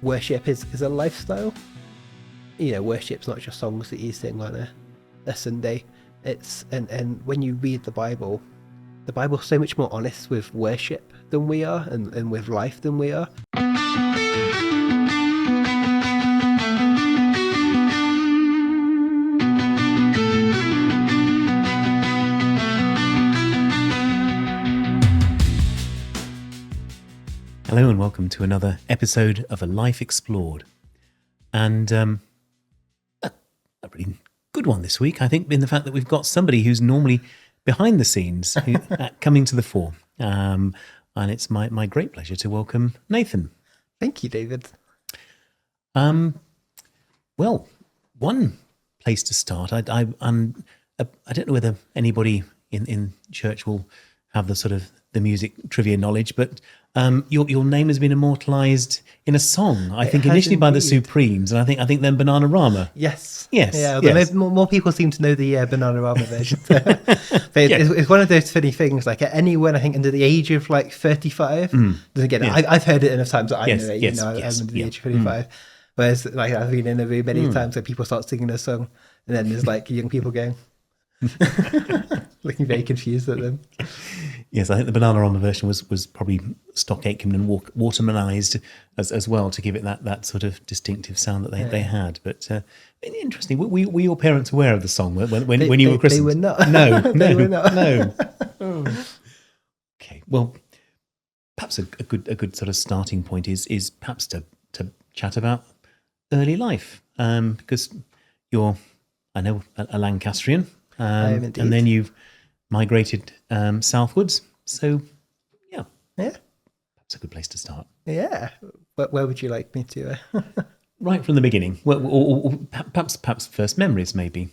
worship is a lifestyle. You know, worship's not just songs that you sing on a Sunday. It's and when you read the Bible's so much more honest with worship than we are, and with life than we are. Hello and welcome to another episode of A Life Explored. And a really good one this week, I think, in the fact that we've got somebody who's normally behind the scenes coming to the fore. And it's my great pleasure to welcome Nathan. Thank you, David. Well, one place to start, I don't know whether anybody in church will have the sort of the music trivia knowledge, but your name has been immortalised in a song. I think initially by the Supremes, and I think then Bananarama. Yes. Yeah. Although more people seem to know the Bananarama version. It's one of those funny things. Like anyone, I think under the age of like 35 doesn't get it. Yes. I've heard it enough times that I know it. Yes, I'm yes, under the age of 35. Whereas like I've been in a room many times where people start singing a song, and then there's like young people going. Looking very confused at them. Yes, I think the Bananarama version was probably Stock Aitken and Watermanized as well to give it that sort of distinctive sound that they had. But interesting. Were your parents aware of the song when you were christened? They were not. No, They were not. No. Okay, well, perhaps a good sort of starting point is perhaps to chat about early life, because you're, I know, a Lancastrian. I am indeed. And then you've migrated southwards. So, yeah, that's a good place to start. Yeah. But where would you like me to? Right from the beginning. Well, or perhaps first memories, maybe.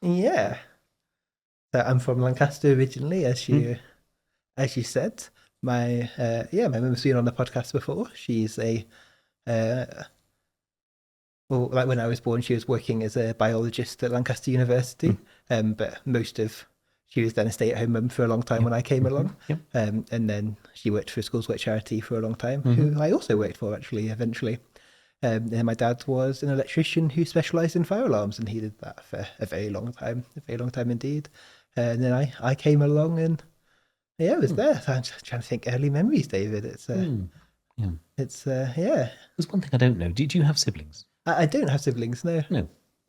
Yeah. So I'm from Lancaster originally, as you said. My mum's been on the podcast before. She's like when I was born, she was working as a biologist at Lancaster University, but she was then a stay-at-home mum for a long time when I came along, and then she worked for a schools work charity for a long time, who I also worked for actually eventually. And my dad was an electrician who specialised in fire alarms, and he did that for a very long time indeed. And then I came along, and I was there. So I'm just trying to think early memories, David. It's There's one thing I don't know. Did you have siblings? I don't have siblings, no.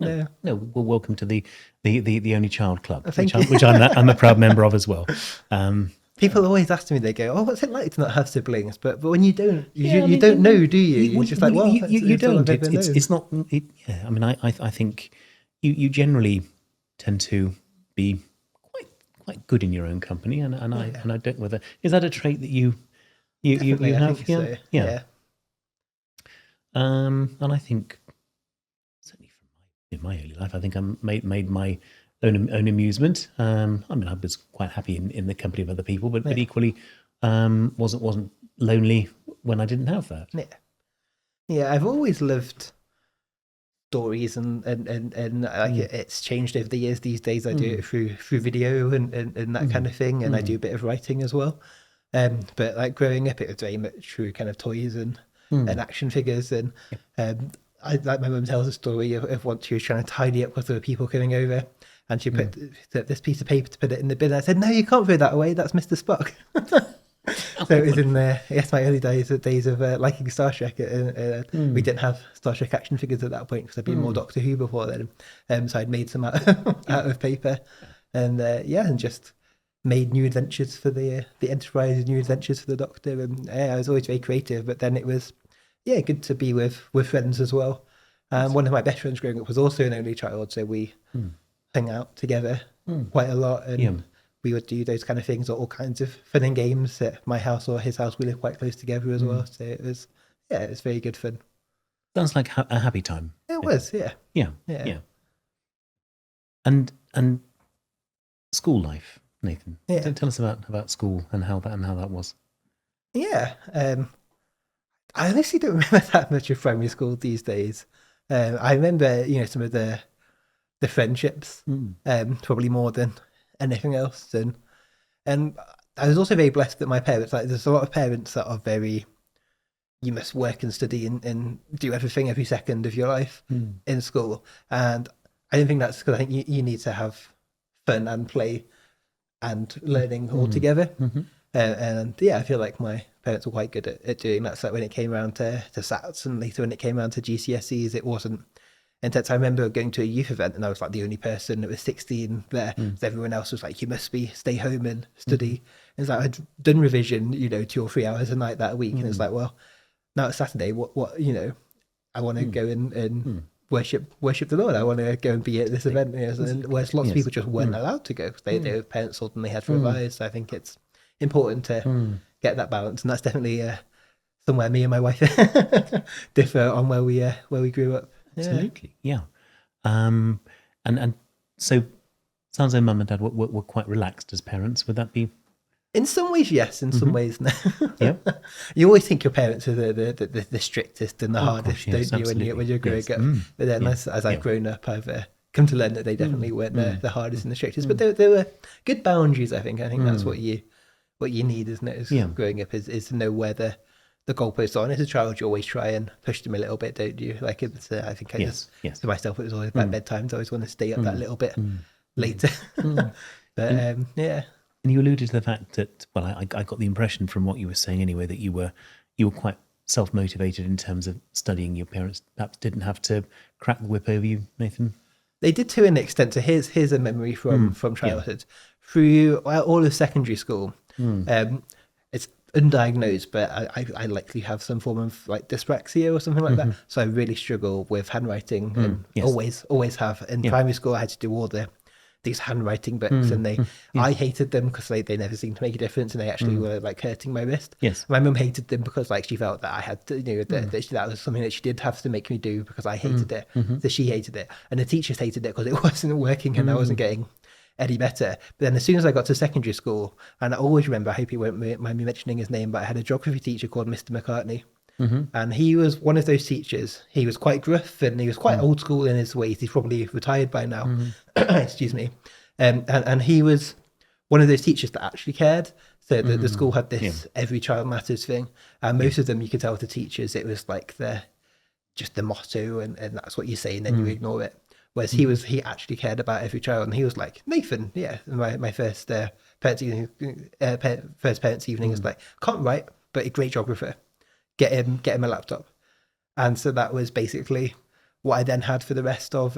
No. Well, welcome to the Only Child Club, Thank which I'm a proud member of as well. People always ask me, they go, "Oh, what's it like to not have siblings?" But when you don't, you don't know, do you? You're just like, well, you don't. It's not. I mean, I think you generally tend to be quite good in your own company, and I don't know whether is that a trait that you have. I think so. Yeah. And I think certainly in my early life, I think I made my own amusement. I mean, I was quite happy in the company of other people, but equally wasn't lonely when I didn't have that. Yeah. I've always loved stories, and it's changed over the years. These days, I do it through video and that kind of thing, and I do a bit of writing as well. But like growing up, it was very much through kind of toys and action figures, and my mum tells a story of once she was trying to tidy up because there were people coming over, and she put this piece of paper to put it in the bin. I said, "No, you can't throw that away. That's Mr. Spock." So it was in my early days of liking Star Trek. We didn't have Star Trek action figures at that point because I'd been more Doctor Who before then. So I'd made some out of paper, and and just made new adventures for the Enterprise, new adventures for the Doctor, and I was always very creative. But then it was good to be with friends as well. One of my best friends growing up was also an only child, so we hung out together quite a lot, and we would do those kind of things, or all kinds of fun and games at my house or his house. We lived quite close together as well, so it was very good fun. Sounds like a happy time. It was, yeah. And school life, Nathan. Tell us about school and how that was. I honestly don't remember that much of primary school these days. I remember, some of the friendships, probably more than anything else. And I was also very blessed that my parents, like, there's a lot of parents that are very you must work and study and do everything every second of your life in school. And I don't think that's because I think you need to have fun and play and learning all together. And yeah, I feel like my parents were quite good at doing that. So like when it came around to SATs and later when it came around to GCSEs, it wasn't intense. I remember going to a youth event and I was like the only person that was 16 there. So everyone else was like, you must stay home and study. And it's like I'd done revision, 2 or 3 hours a night that week. And it's like, well, now it's Saturday, what I want to go and worship the Lord. I want to go and be at this event. And whereas lots of people just weren't allowed to go. They were penciled and they had to revise. So I think it's important to get that balance. And that's definitely somewhere me and my wife differ on where we grew up. Absolutely, yeah. And so sounds like mum and dad were quite relaxed as parents. Would that be? In some ways, yes. In some ways, no. Yeah. You always think your parents are the strictest and the hardest, yes, don't you, when you're growing up? But then, as I've grown up, I've come to learn that they definitely weren't the hardest and the strictest. But there were good boundaries. I think that's what you need, isn't it? Is growing up is to know where the goalposts are. As a child, you always try and push them a little bit, don't you? Like it's, I think for myself, it was always about bedtimes. I always want to stay up that little bit later. But yeah. And you alluded to the fact that, well, I got the impression from what you were saying anyway, that you were quite self-motivated in terms of studying. Your parents perhaps didn't have to crack the whip over you, Nathan? They did to an extent. So here's a memory from childhood. Through all of secondary school, it's undiagnosed, but I likely have some form of like dyspraxia or something like that. So I really struggle with handwriting and always have. In primary school, I had to do all these handwriting books and I hated them because they never seemed to make a difference and they actually were like hurting my wrist. Yes. My mum hated them because like she felt that I had to, that was something that she did have to make me do because I hated it. So she hated it. And the teachers hated it because it wasn't working and I wasn't getting any better. But then as soon as I got to secondary school, and I always remember, I hope you won't mind me mentioning his name, but I had a geography teacher called Mr. McCartney. And he was one of those teachers. He was quite gruff and he was quite old school in his ways. He's probably retired by now. Excuse me. And he was one of those teachers that actually cared. So the school had this every child matters thing. And most of them, you could tell the teachers, it was like just the motto and that's what you say and then you ignore it. Whereas he actually cared about every child. And he was like, Nathan, my first parents' evening, was like, can't write, but a great geographer. Get him a laptop. And so that was basically what I then had for the rest of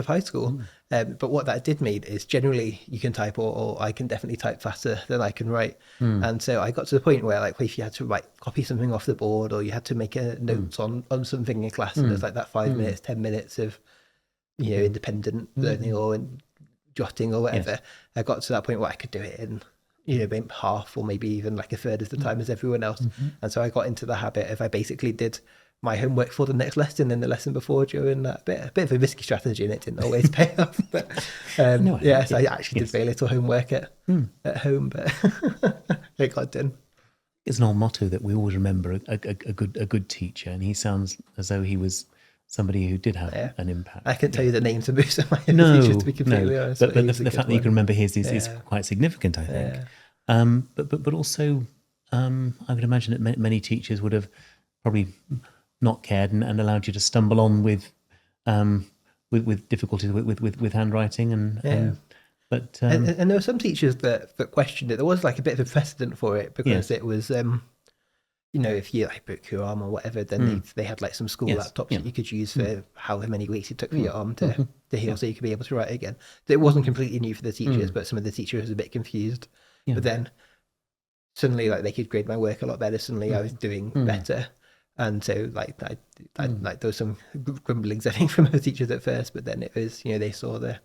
high school. But what that did mean is generally you can type or I can definitely type faster than I can write. And so I got to the point where like if you had to copy something off the board or you had to make a notes on something in class and there's like that 5 minutes, 10 minutes of independent learning or jotting or whatever. I got to that point where I could do it in maybe half or maybe even like a third of the time as everyone else. And so I got into the habit of I basically did my homework for the next lesson and the lesson before during that a bit of a risky strategy and it didn't always pay off. But so I actually did very little homework at home, but it got done. It's an old motto that we always remember a good teacher, and he sounds as though he was somebody who did have an impact. I can't tell you the names of most of my teachers, to be completely honest. But the fact that you can remember his is quite significant, I think. But also, I would imagine that many teachers would have probably not cared and allowed you to stumble on with difficulties with handwriting but there were some teachers that questioned it. There was like a bit of a precedent for it because it was if you like broke your arm or whatever, then they had like some school laptops that you could use for however many weeks it took for your arm to heal, so you could be able to write again. So it wasn't completely new for the teachers, but some of the teachers were a bit confused. But then suddenly, like they could grade my work a lot better. Suddenly, I was doing better, and so like I there was some grumblings I think from the teachers at first, but then it was they saw the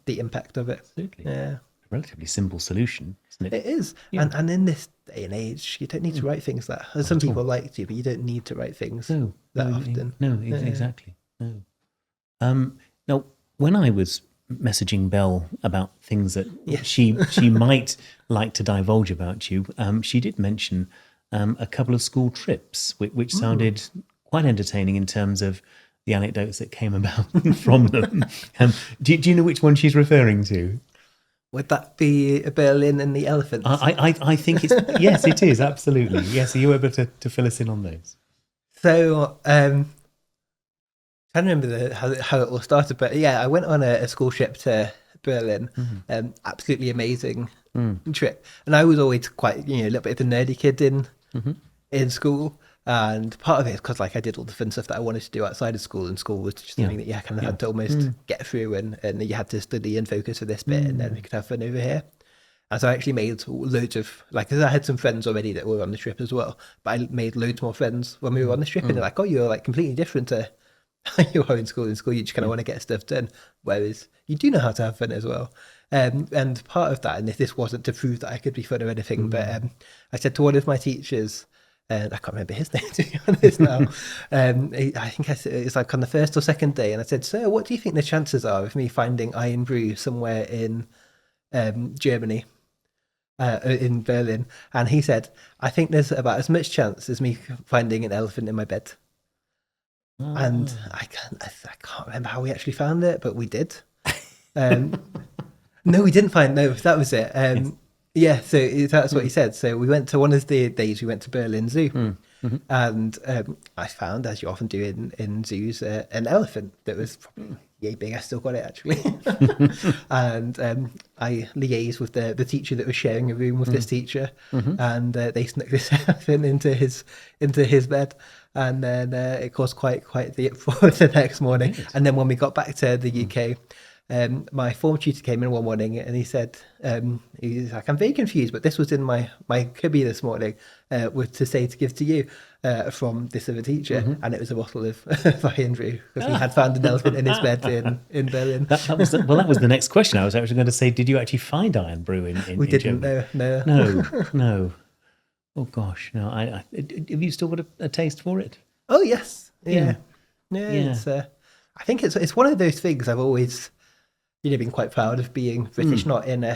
impact of it. Absolutely. Yeah. Relatively simple solution, isn't it? It is. And in this day and age, you don't need to write things that some people like to, but you don't need to write things that often. Exactly. No. Now, when I was messaging Belle about things that she might like to divulge about you, she did mention a couple of school trips, which sounded quite entertaining in terms of the anecdotes that came about from them. Do you know which one she's referring to? Would that be Berlin and the elephants? I think it's yes, it is absolutely yes. Are you able to fill us in on those? So, I don't remember how it all started, but yeah, I went on a school trip to Berlin. Absolutely amazing trip, and I was always quite a little bit of the nerdy kid in school, and part of it is because like I did all the fun stuff that I wanted to do outside of school, and school was just something that you kind of had to almost get through, and you had to study and focus for this bit, and then we could have fun over here. And so I actually made loads of, like, because I had some friends already that were on the trip as well, but I made loads more friends when we were on the trip, and they're like, oh, you're like completely different to how you are in school. In school, you just kind of want to get stuff done, whereas you do know how to have fun as well. And part of that, and if this wasn't to prove that I could be fun or anything, but I said to one of my teachers, and I can't remember his name to be honest now. I think it's like on the first or second day, and I said, "Sir, what do you think the chances are of me finding Iron Brew somewhere in Germany, in Berlin?" And he said, "I think there's about as much chance as me finding an elephant in my bed." And I can't remember how we actually found it, but we did. No, we didn't find. No, that was it. Yeah, so that's what he said. So we went to one of the days we went to Berlin Zoo, and I found, as you often do in zoos, an elephant that was probably yay big. I still got it actually, and I liaised with the teacher that was sharing a room with this teacher, and they snuck this elephant into his bed, and then it caused quite the uproar the next morning. Right. And then when we got back to the UK. My form tutor came in one morning and he said, he's like, I'm very confused, but this was in my cubby this morning to give to you from this other teacher. And it was a bottle of Iron Brew because he had found an elephant in his bed in Berlin. That was the next question. I was actually going to say, did you actually find Iron Brew in We didn't, Germany? No. Oh gosh, no. Have you still got a taste for it? Oh yes. Yeah. It's, I think it's one of those things I've always been quite proud of being British, not in a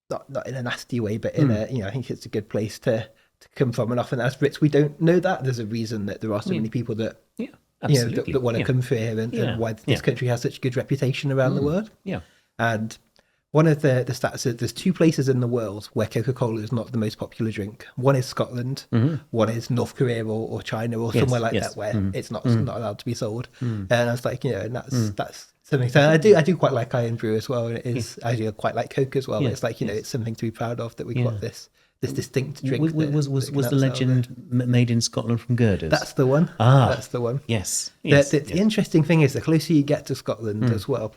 not in a nasty way, but in a I think it's a good place to come from. And often as Brits, we don't know that. There's a reason that there are so many people that that want to come through here, and why this country has such a good reputation around the world. Yeah, and one of the stats is there's two places in the world where Coca-Cola is not the most popular drink. One is Scotland, one is North Korea or China or somewhere like that where it's not allowed to be sold. And I was like, and that's something. So I do quite like Iron Brew as well. And it is I do quite like Coke as well. It's like it's something to be proud of that we got this distinct drink. Was the legend made in Scotland from girders? That's the one. That's the one. Yes. The interesting thing is the closer you get to Scotland as well,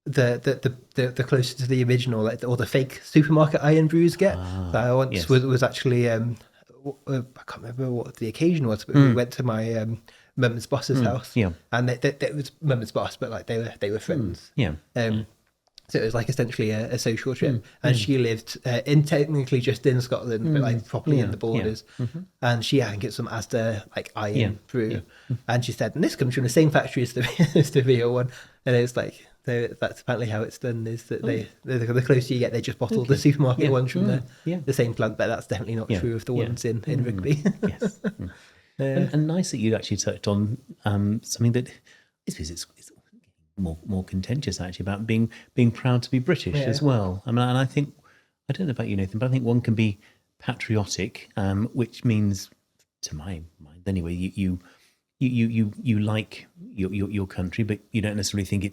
the closer to the original, or the fake supermarket Iron Brews get. I once was actually I can't remember what the occasion was, but we went to my mum's boss's house, and it was mum's boss, but like they were friends. So it was like essentially a social trip, and she lived technically just in Scotland, but like properly in the borders. And she had get some Asda like Iron Brew, and she said, and this comes from the same factory as the real one, and it's like. That's apparently how it's done. Is that the closer you get, they just bottle the supermarket ones from the same plant, but that's definitely not true of the ones in Rugby. Yes, and nice that you actually touched on something that it's more contentious actually about being proud to be British as well. I mean, and I think I don't know about you, Nathan, but I think one can be patriotic, which means, to my mind anyway, you like your country, but you don't necessarily think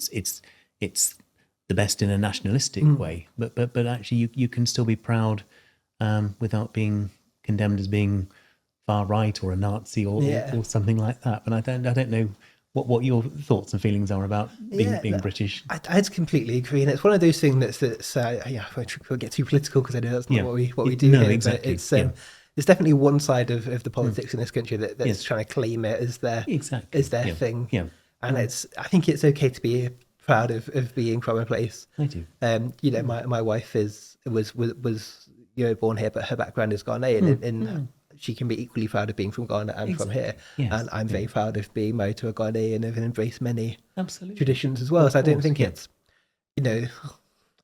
it's the best in a nationalistic way. But actually, you can still be proud without being condemned as being far right or a Nazi or something like that. But I don't know what your thoughts and feelings are about being British. I completely agree, and it's one of those things that's I won't get too political because I know that's not what we do here. Exactly. But it's definitely one side of the politics in this country that's trying to claim it as their thing. Yeah. And I think it's okay to be proud of being from a place. I do. My wife was born here, but her background is Ghanaian, and she can be equally proud of being from Ghana and from here. Yes. And I'm very proud of being married to a Ghanaian and embraced many traditions as well. So I don't think it's, I don't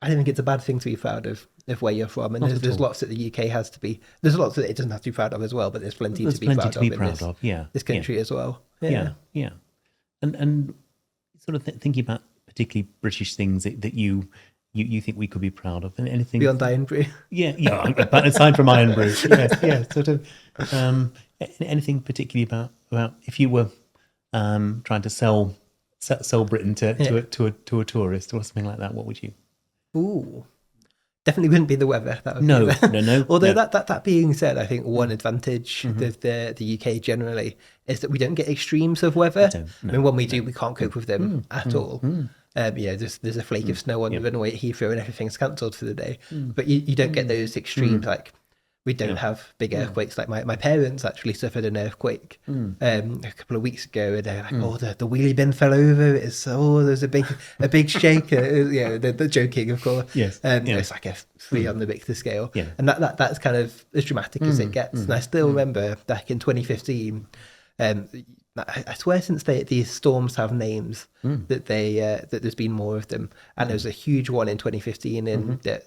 think it's a bad thing to be proud of where you're from. And there's lots that the UK has to be. There's lots that it doesn't have to be proud of as well, but there's plenty to be proud of in this country as well. And sort of thinking about particularly British things that you you think we could be proud of? And anything Beyond Iron Brew. Yeah. But aside from Iron Brew, sort of. Anything particularly about if you were trying to sell Britain to a tourist or something like that, what would you? Ooh. Definitely wouldn't be the weather. That would No. Although no. that being said, I think one advantage of the UK generally is that we don't get extremes of weather. I mean, when we do, we can't cope with them at all. There's a flake of snow on the runway at Heathrow and everything's cancelled for the day. But you don't get those extremes. Like, we don't have big earthquakes. Like my parents actually suffered an earthquake a couple of weeks ago, and they're like, "Oh, the wheelie bin fell over. There's a big shake." They're joking, of course. Yes. It's like a 3 on the Richter scale, Yeah. and that's kind of as dramatic as it gets. And I still remember back in 2015. I swear, since these storms have names, that there's been more of them, and there was a huge one in 2015 in that.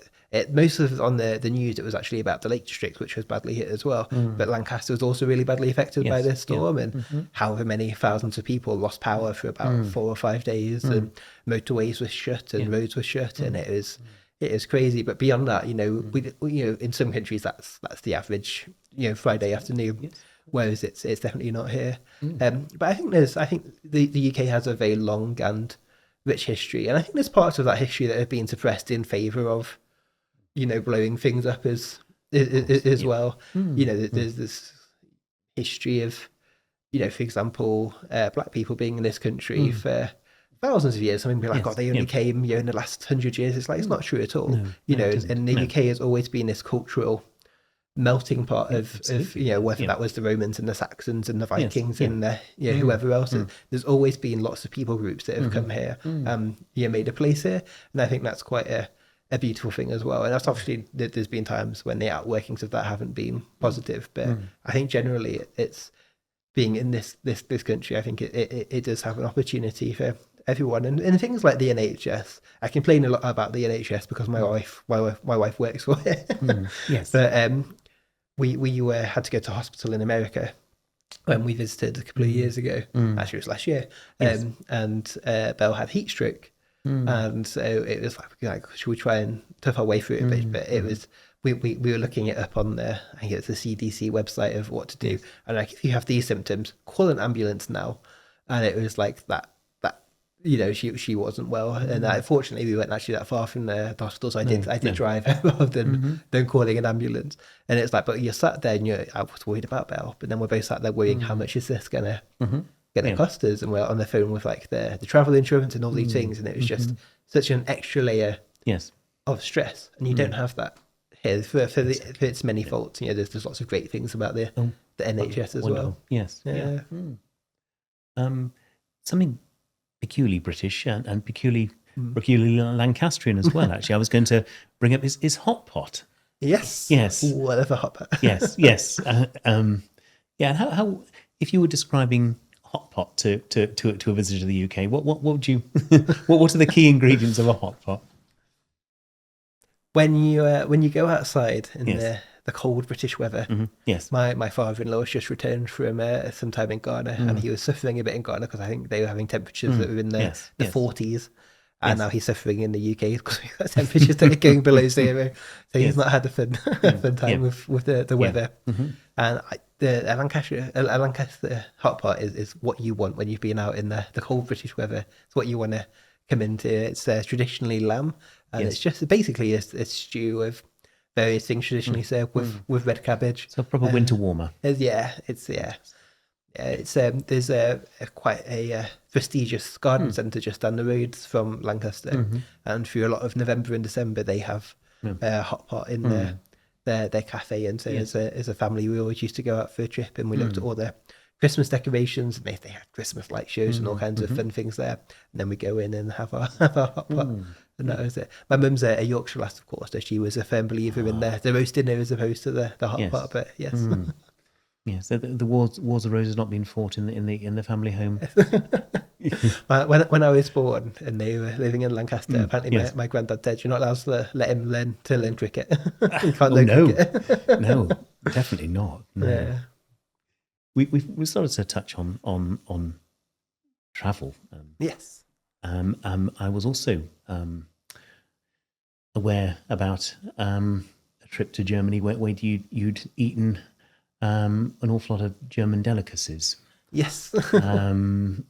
Most of on the news, it was actually about the Lake District, which was badly hit as well. But Lancaster was also really badly affected by this storm, and however many thousands of people lost power for about 4 or 5 days, and motorways were shut and roads were shut, and it is crazy. But beyond that, we in some countries that's the average, Friday afternoon. Yes. Whereas it's definitely not here. But I think the UK has a very long and rich history, and I think there's parts of that history that have been suppressed in favour of blowing things up as well. There's this history of, for example, black people being in this country for thousands of years. Some people be like, they only came in the last 100 years. It's like, it's not true at all. And the UK has always been this cultural melting pot of whether that was the Romans and the Saxons and the Vikings and whoever else. There's always been lots of people groups that have come here, made a place here, and I think that's quite a beautiful thing as well. And that's obviously, there's been times when the outworkings of that haven't been positive, but I think generally it's being in this country, I think it does have an opportunity for everyone. And things like the NHS, I complain a lot about the NHS because my wife works for it. Yes. But we had to go to hospital in America when we visited a couple of years ago. Actually, it was last year. And Belle had heat stroke. And so it was like, should we try and tough our way through it? But it was, we were looking it up on I think it's the CDC website of what to do. And like, if you have these symptoms, call an ambulance now. And it was like that she wasn't well. And fortunately, we weren't actually that far from the hospital. So I did drive rather than calling an ambulance. And it's like, but you're sat there and I was worried about Belle, but then we're both sat there worrying, how much is this going to cost us? And we're on the phone with like the travel insurance and all these things, and it was just such an extra layer of stress, and you don't have that here for its many faults. There's lots of great things about the NHS as well. Something peculiarly British and peculiarly Lancastrian as well. Actually, I was going to bring up is hot pot. Yes. Whatever hot pot. yes. How if you were describing hot pot to a visitor to the UK, what would you what are the key ingredients of a hot pot? When you go outside in the cold British weather, my father-in-law has just returned from some time in Ghana, and he was suffering a bit in Ghana because I think they were having temperatures that were in the 40s. And now he's suffering in the UK because we've got temperatures that are going below zero. So he's not had a fun time with the weather. And a Lancaster hot pot is what you want when you've been out in the cold British weather. It's what you want to come into. It's traditionally lamb, and it's just basically a stew of various things traditionally served with red cabbage. So a proper winter warmer. There's quite a prestigious garden centre just down the road from Lancaster, and through a lot of November and December they have a hot pot in their cafe. And so as a family, we always used to go out for a trip, and we looked at all the Christmas decorations, and they had Christmas light shows and all kinds of fun things there. And then we go in and have our hot pot. And that was it. My mum's a Yorkshire lass, of course, so she was a firm believer in the roast dinner as opposed to the hot pot. But yes. Yes, the wars of roses not being fought in the family home. When I was born and they were living in Lancaster, apparently my granddad said, "You're not allowed to let him learn cricket. You can't learn cricket." No, definitely not. No. Yeah. We started to touch on travel. Yes. I was also aware about a trip to Germany where you'd eaten an awful lot of German delicacies. Yes. And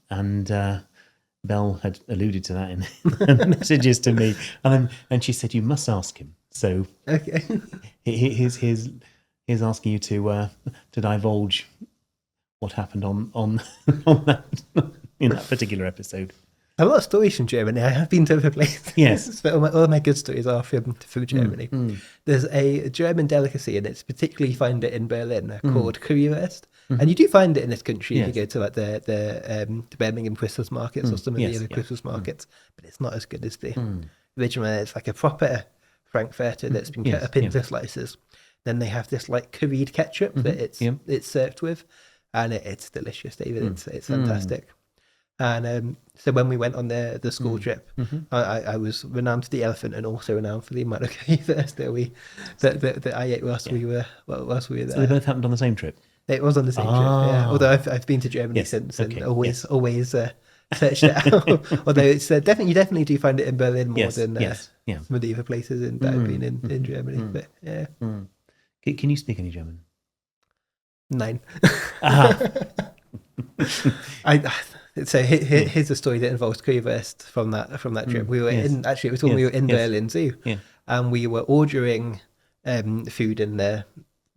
Belle had alluded to that in the messages to me, and she said you must ask him. So Okay. he's asking you to divulge what happened on that in that particular episode. A lot of stories from Germany. I have been to other places. Yes. But all of my good stories are from Germany. There's a German delicacy, and it's particularly you find it in Berlin, called currywurst. And you do find it in this country if you go to like the Birmingham Christmas markets or some of the other Christmas markets, but it's not as good as the original. It's like a proper Frankfurter that's been cut up into slices. Then they have this like curried ketchup that it's served with, and it's delicious, David. It's fantastic. And so when we went on the school trip, I was renowned for the elephant and also renowned for the amount of currywurst that I ate whilst we were there. So they both happened on the same trip. It was on the same trip, yeah. Although I've been to Germany since and always searched it out. Although it's you definitely do find it in Berlin more than some of the other places that I've been in Germany. But yeah. Can you speak any German? Nein. So here's a story that involves currywurst from that trip. We were it was when we were in Berlin Zoo, and we were ordering food in the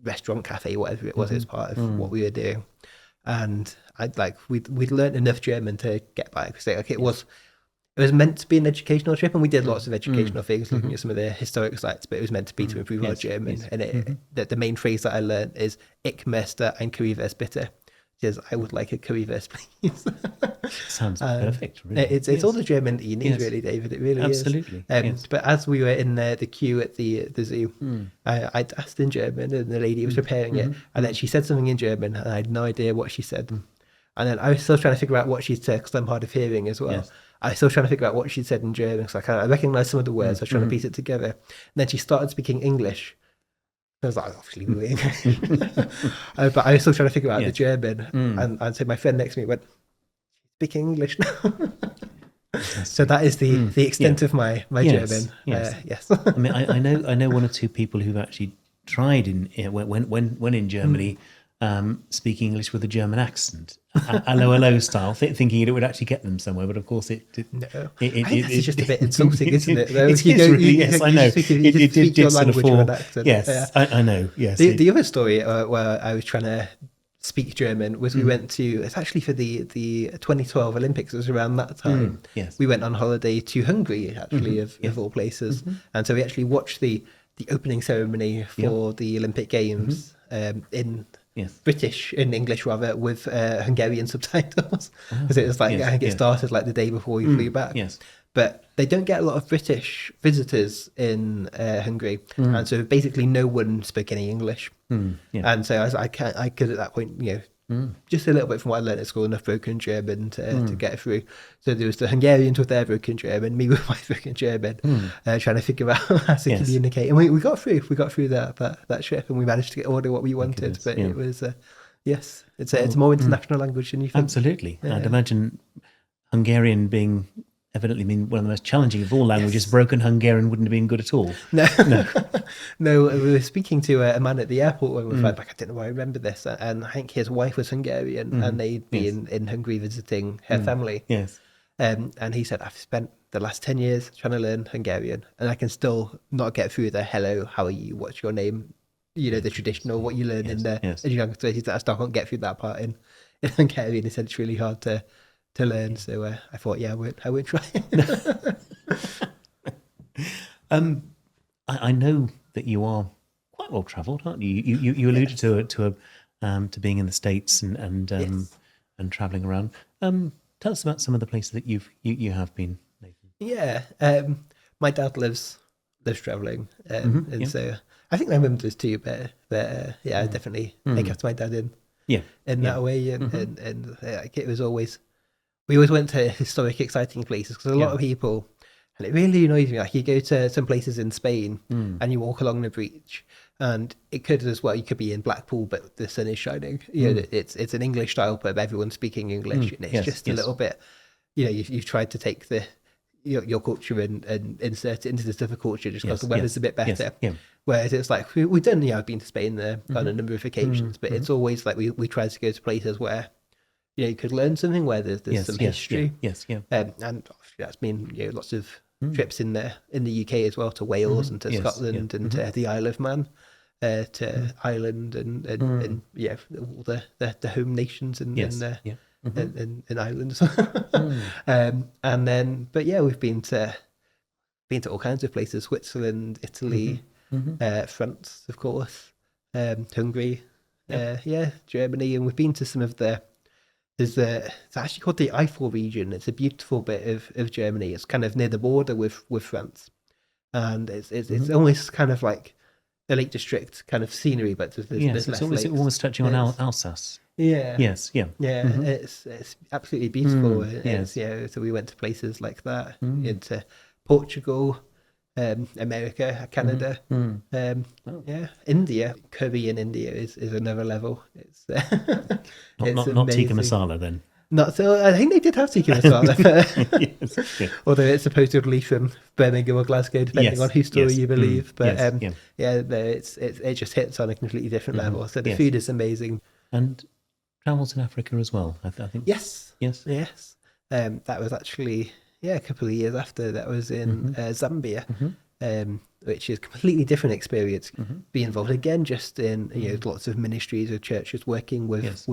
restaurant, cafe, whatever it was. It was part of what we were doing, and we'd learned enough German to get by. Because it was meant to be an educational trip, and we did lots of educational things, looking at some of the historic sites. But it was meant to be to improve our German, and the main phrase that I learned is "Ich möchte ein Currywurst bitte." Says, I would like a currywurst, please. Sounds perfect. Really. It's all the German that you need, really, David. It really Absolutely. is. But as we were in the queue at the zoo, I asked in German, and the lady was preparing it, and then she said something in German, and I had no idea what she said. And then I was still trying to figure out what she said, because I'm hard of hearing as well. I was still trying to figure out what she said in German, because I recognised some of the words. I was trying to piece it together. And then she started speaking English. I was like, obviously we were English. But I was still trying to figure out the German. And so my friend next to me went, speaking English now. So that is the extent of my German. Yes. I mean, I know one or two people who've actually tried when in Germany, speaking English with a German accent, hello style, thinking it would actually get them somewhere, but of course it it's just a bit insulting, isn't it? Yes, I know. It did sort of fall. Yes, I know. Yes. The other story where I was trying to speak German was we went to, it's actually for the 2012 Olympics. It was around that time. Yes. We went on holiday to Hungary, actually, of all places, and so we actually watched the opening ceremony for the Olympic Games in English rather, with Hungarian subtitles, because it was like I think it started like the day before we flew back. But they don't get a lot of British visitors in Hungary, and so basically no one spoke any English. And so I could at that point, just a little bit from what I learned at school, enough broken German to get through. So there was the Hungarians with their broken German, me with my broken German, trying to figure out how to communicate. And we got through. We got through that trip, and we managed to order what we wanted. But it was it's a more international language than you think. Absolutely. I'd imagine Hungarian being evidently one of the most challenging of all languages. Broken Hungarian wouldn't have been good at all. No. We were speaking to a man at the airport when we flew back. I don't know why I remember this, and I think his wife was Hungarian, and they'd been in Hungary visiting her family. And he said, I've spent the last 10 years trying to learn Hungarian, and I can still not get through the hello, how are you, what's your name, the traditional, what you learn in the young stages. I still can't get through that part in Hungarian. He said it's really hard to learn. So I thought, I won't try. I know that you are quite well travelled, aren't you? You alluded to being in the States and travelling around. Tell us about some of the places that you have been, Nathan. Yeah, my dad lives travelling, and so I think my mum does too. But I definitely kept my dad in that way, and it was always. We always went to historic, exciting places, because a lot of people, and it really annoys me, like you go to some places in Spain and you walk along the beach, and it could as well, you could be in Blackpool, but the sun is shining. It's an English style pub, everyone's speaking English, and it's just a little bit, you've tried to take the your culture and insert it into this other culture just because Yes, the weather's yes, a bit better. yes, yeah. Whereas it's like we've done, I've been to Spain there on a number of occasions, but it's always like we try to go to places where you could learn something, where there's Yes, some yes, history. yes, yeah. And obviously that's been lots of trips in the UK as well, to Wales and to Yes, Scotland and to the Isle of Man, to Ireland and all the home nations and Yes, and, yeah. and islands. And then, but yeah, we've been to all kinds of places: Switzerland, Italy, France, of course, Hungary, Germany, and we've been to some of the. It's actually called the Eifel region. It's a beautiful bit of Germany. It's kind of near the border with France, and it's almost kind of like the Lake District kind of scenery, but there's Yes, less it's lakes. almost touching on Alsace. Yeah. Yes, yeah. Yeah, it's absolutely beautiful. yes. So we went to places like that, into Portugal, America, Canada, India. Curry in India is another level. It's Not tikka amazing. masala then. Not so. I think they did have tikka masala, Yes, yeah. although it's supposedly from Birmingham or Glasgow, depending Yes, on whose story yes, you believe. But yes, yeah. no, it just hits on a completely different level. So the yes. food is amazing. And travels in Africa as well, I think. Yes. Yes. That was actually a couple of years after. That was in Zambia, which is a completely different experience. Be involved again, just in lots of ministries or churches working with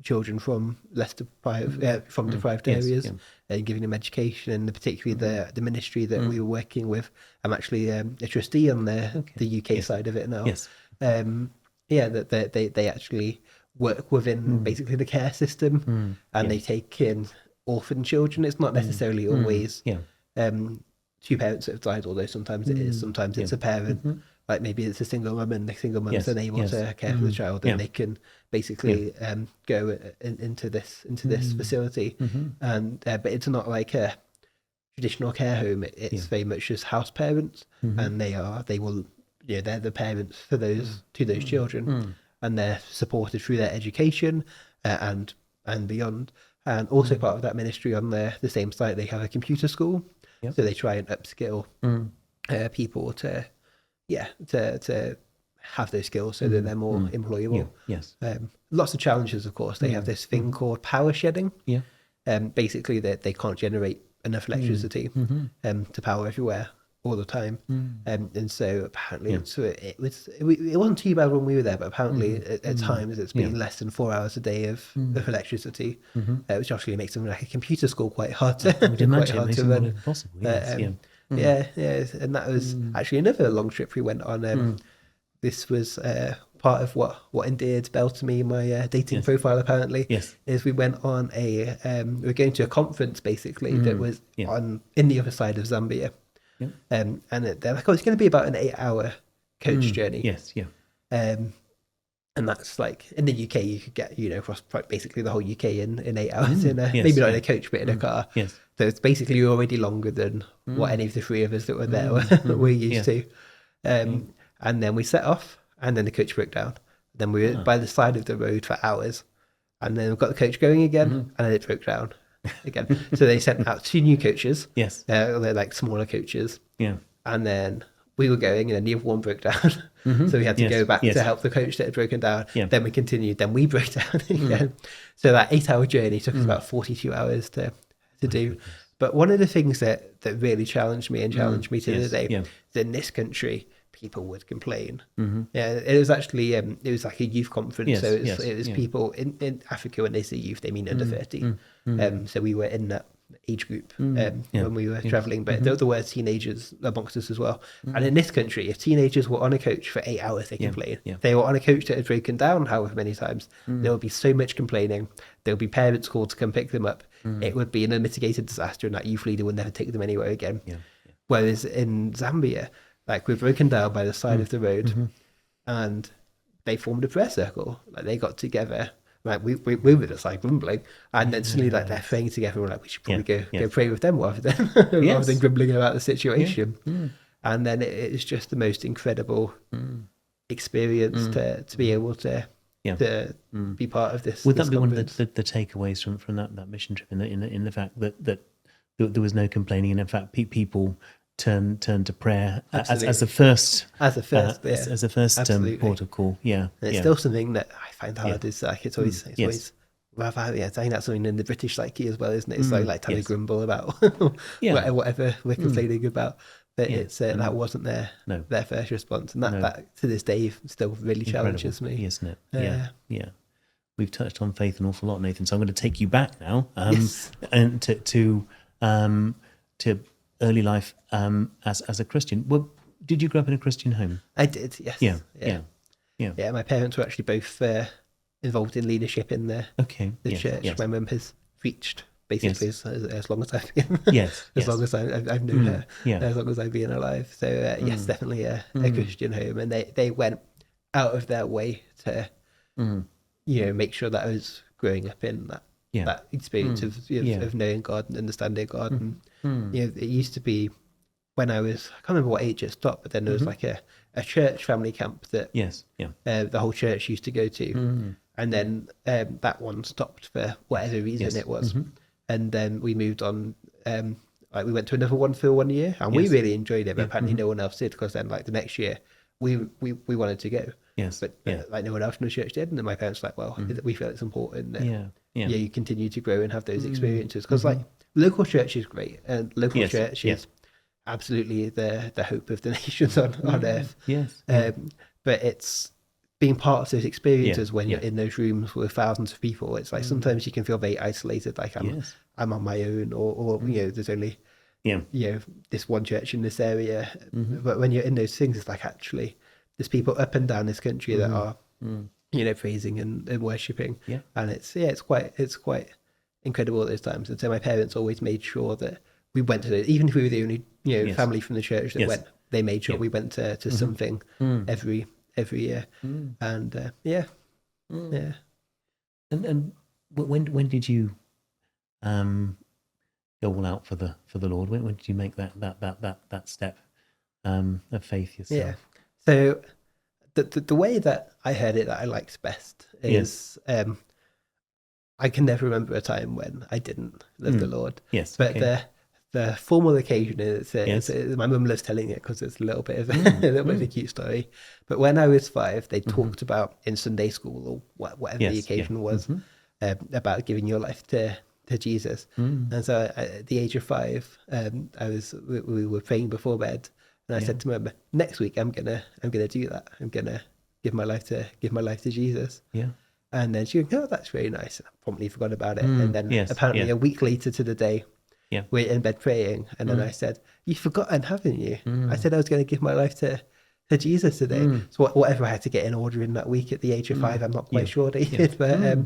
children from less deprived deprived areas and giving them education, and particularly the ministry that we were working with. I'm actually a trustee on the UK side of it now. Yes. That they actually work within basically the care system, and they take in orphan children. It's not necessarily always two parents that have died, although sometimes it is. Sometimes it's a parent, like maybe it's a single mum, and the single mum's unable to care for the child, and they can basically go into this facility. And but it's not like a traditional care home. It's very much just house parents, and they're the parents for those children, and they're supported through their education and beyond. And also part of that ministry on the same site, they have a computer school, so they try and upskill people to have those skills so that they're more employable. Yes. Lots of challenges, of course. They have this thing called power shedding. Basically, that they can't generate enough electricity to power everywhere all the time, and so apparently it wasn't too bad when we were there, but apparently at times it's been less than 4 hours a day of electricity, which actually makes something like a computer school quite hard to run. Impossible. Yes, and that was actually another long trip we went on. This was part of what endeared Belle to me in my dating profile. Apparently, is we went on we were going to a conference basically that was in the other side of Zambia. And they're like, it's going to be about an 8-hour coach journey. And that's like in the UK, you could get across basically the whole UK in 8 hours maybe not in a coach, but in a car. So it's basically already longer than what any of the three of us that were there were used to. And then we set off, and then the coach broke down. Then we were by the side of the road for hours, and then we got the coach going again, and then it broke down again. So they sent out 2 new coaches. They're like smaller coaches. And then we were going, and then the other one broke down. So we had to go back to help the coach that had broken down. Then we continued. Then we broke down again. So that 8-hour journey took us about 42 hours to do. But one of the things that really challenged me to this day is in this country, people would complain. It was actually it was like a youth conference, so it was people in Africa. When they say youth, they mean under 30. So we were in that age group when we were traveling, but there were teenagers amongst us as well. And in this country, if teenagers were on a coach for 8 hours, they complain. They were on a coach that had broken down however many times, there would be so much complaining. There would be parents called to come pick them up. It would be an unmitigated disaster, and that youth leader would never take them anywhere again. Whereas in Zambia, like, we're broken down by the side of the road, and they formed a prayer circle. Like, they got together. Like, we were just like grumbling, and then suddenly like they're praying together. We're like, we should probably go pray with them rather than grumbling about the situation. And then it's just the most incredible experience to be able to be part of this. Would this that be conference. one of the takeaways from that mission trip in the fact that there was no complaining, and in fact, people turn to prayer as the first as a first as the first port of call. Yeah, and it's still something that I find hard. Is like it's always rather, I think that's something in the British psyche as well, isn't it? It's like to grumble about whatever we're complaining about. But it's that wasn't their first response, and that to this day still really challenges me, isn't it? Yeah. We've touched on faith an awful lot, Nathan. So I'm going to take you back now, and to early life as a Christian. Well, did you grow up in a Christian home? I did. Yes. Yeah. My parents were actually both involved in leadership in the church. Yes. My mum has preached basically as long as I've been as long as I've known her, as long as I've been alive. So yes, definitely a Christian home, and they went out of their way to make sure that I was growing up in that experience of knowing God and understanding God. And it used to be when I can't remember what age it stopped, but then there was like a church family camp that the whole church used to go to, and then that one stopped for whatever reason it was. And then we moved on. We went to another one for 1 year, and we really enjoyed it. But apparently, no one else did, because then, like the next year, we wanted to go. But like no one else in the church did. And then my parents were like, well, we feel it's important that you continue to grow and have those experiences, because like local church is great, and local church is absolutely the hope of the nations on earth. But it's being part of those experiences when you're in those rooms with thousands of people. It's like sometimes you can feel very isolated, like I'm on my own, or there's only this one church in this area. But when you're in those things, it's like actually there's people up and down this country that are praising and worshipping, and it's quite incredible at those times. And so my parents always made sure that we went to those, even if we were the only family from the church that went. They made sure we went to something every year. And And when did you go all out for the Lord? When did you make that step of faith yourself? So the way that I heard it that I liked best is I can never remember a time when I didn't love the Lord. But the formal occasion is my mum loves telling it because it's a little bit of a cute story. But when I was 5, they talked about in Sunday school or whatever the occasion was about giving your life to Jesus. And so at the age of 5, we were praying before bed, and I said to Mum, next week I'm gonna do that. I'm gonna give my life to Jesus. And then she went, oh, that's very nice. I promptly forgot about it. And then apparently a week later to the day, we're in bed praying, and then I said, you've forgotten, haven't you? I said I was going to give my life to Jesus today. So whatever I had to get in order in that week at the age of 5, I'm not quite sure they did, but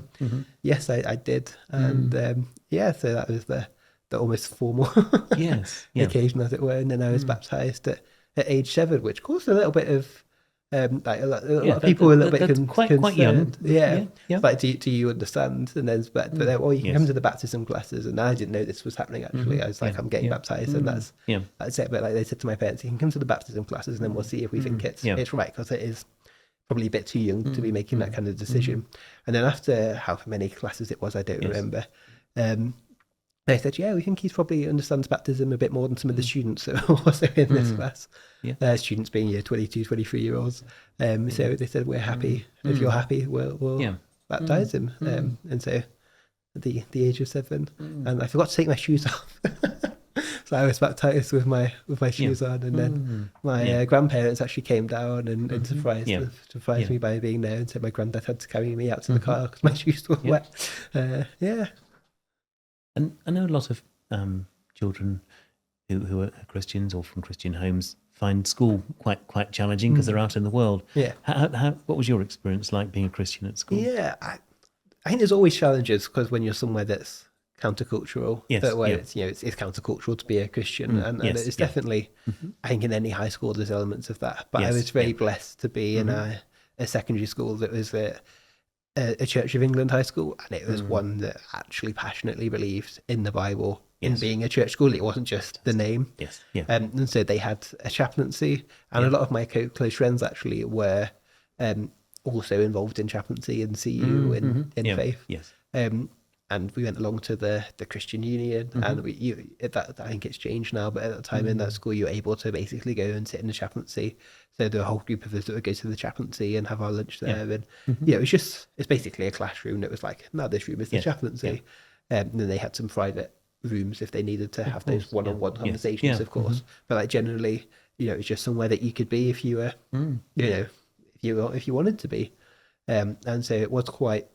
yes, I did. And so that was the almost formal occasion, as it were. And then I was baptized at age 7, which caused a little bit of like a lot of people were a little bit quite young. Like, do you understand? And then but then, you can come to the baptism classes, and I didn't know this was happening actually. I was like, I'm getting baptized, and that's it. But like they said to my parents, you can come to the baptism classes, and then we'll see if we think it's right, because it is probably a bit too young to be making that kind of decision. And then after however many classes it was, I don't remember, they said, we think he probably understands baptism a bit more than some of the students that were also in this class. Students being 22, 23-year-olds. So they said, we're happy. If you're happy, we'll baptize him. And so at the age of 7, and I forgot to take my shoes off. So I was baptized with my shoes on, and then my grandparents actually came down and surprised me by being there, and said my granddad had to carry me out to the car because my shoes were wet. And I know a lot of children who are Christians or from Christian homes find school quite challenging because they're out in the world. What was your experience like being a Christian at school? I think there's always challenges, because when you're somewhere that's countercultural, it's countercultural to be a Christian, and it's definitely, I think in any high school there's elements of that. But I was very blessed to be in a secondary school that was a Church of England high school, and it was one that actually passionately believed in the Bible, in being a church school. It wasn't just the name. And so they had a chaplaincy, and a lot of my close friends actually were also involved in chaplaincy and CU in faith. and we went along to the Christian Union, and I think it's changed now, but at that time in that school, you were able to basically go and sit in the chaplaincy. So there were a whole group of us that would go to the chaplaincy and have our lunch there, and it's basically a classroom that was like, now this room is the chaplaincy, and then they had some private rooms if they needed to have those one-on-one conversations, of course. But like generally, it's just somewhere that you could be if you were, if you wanted to be, and so it was quite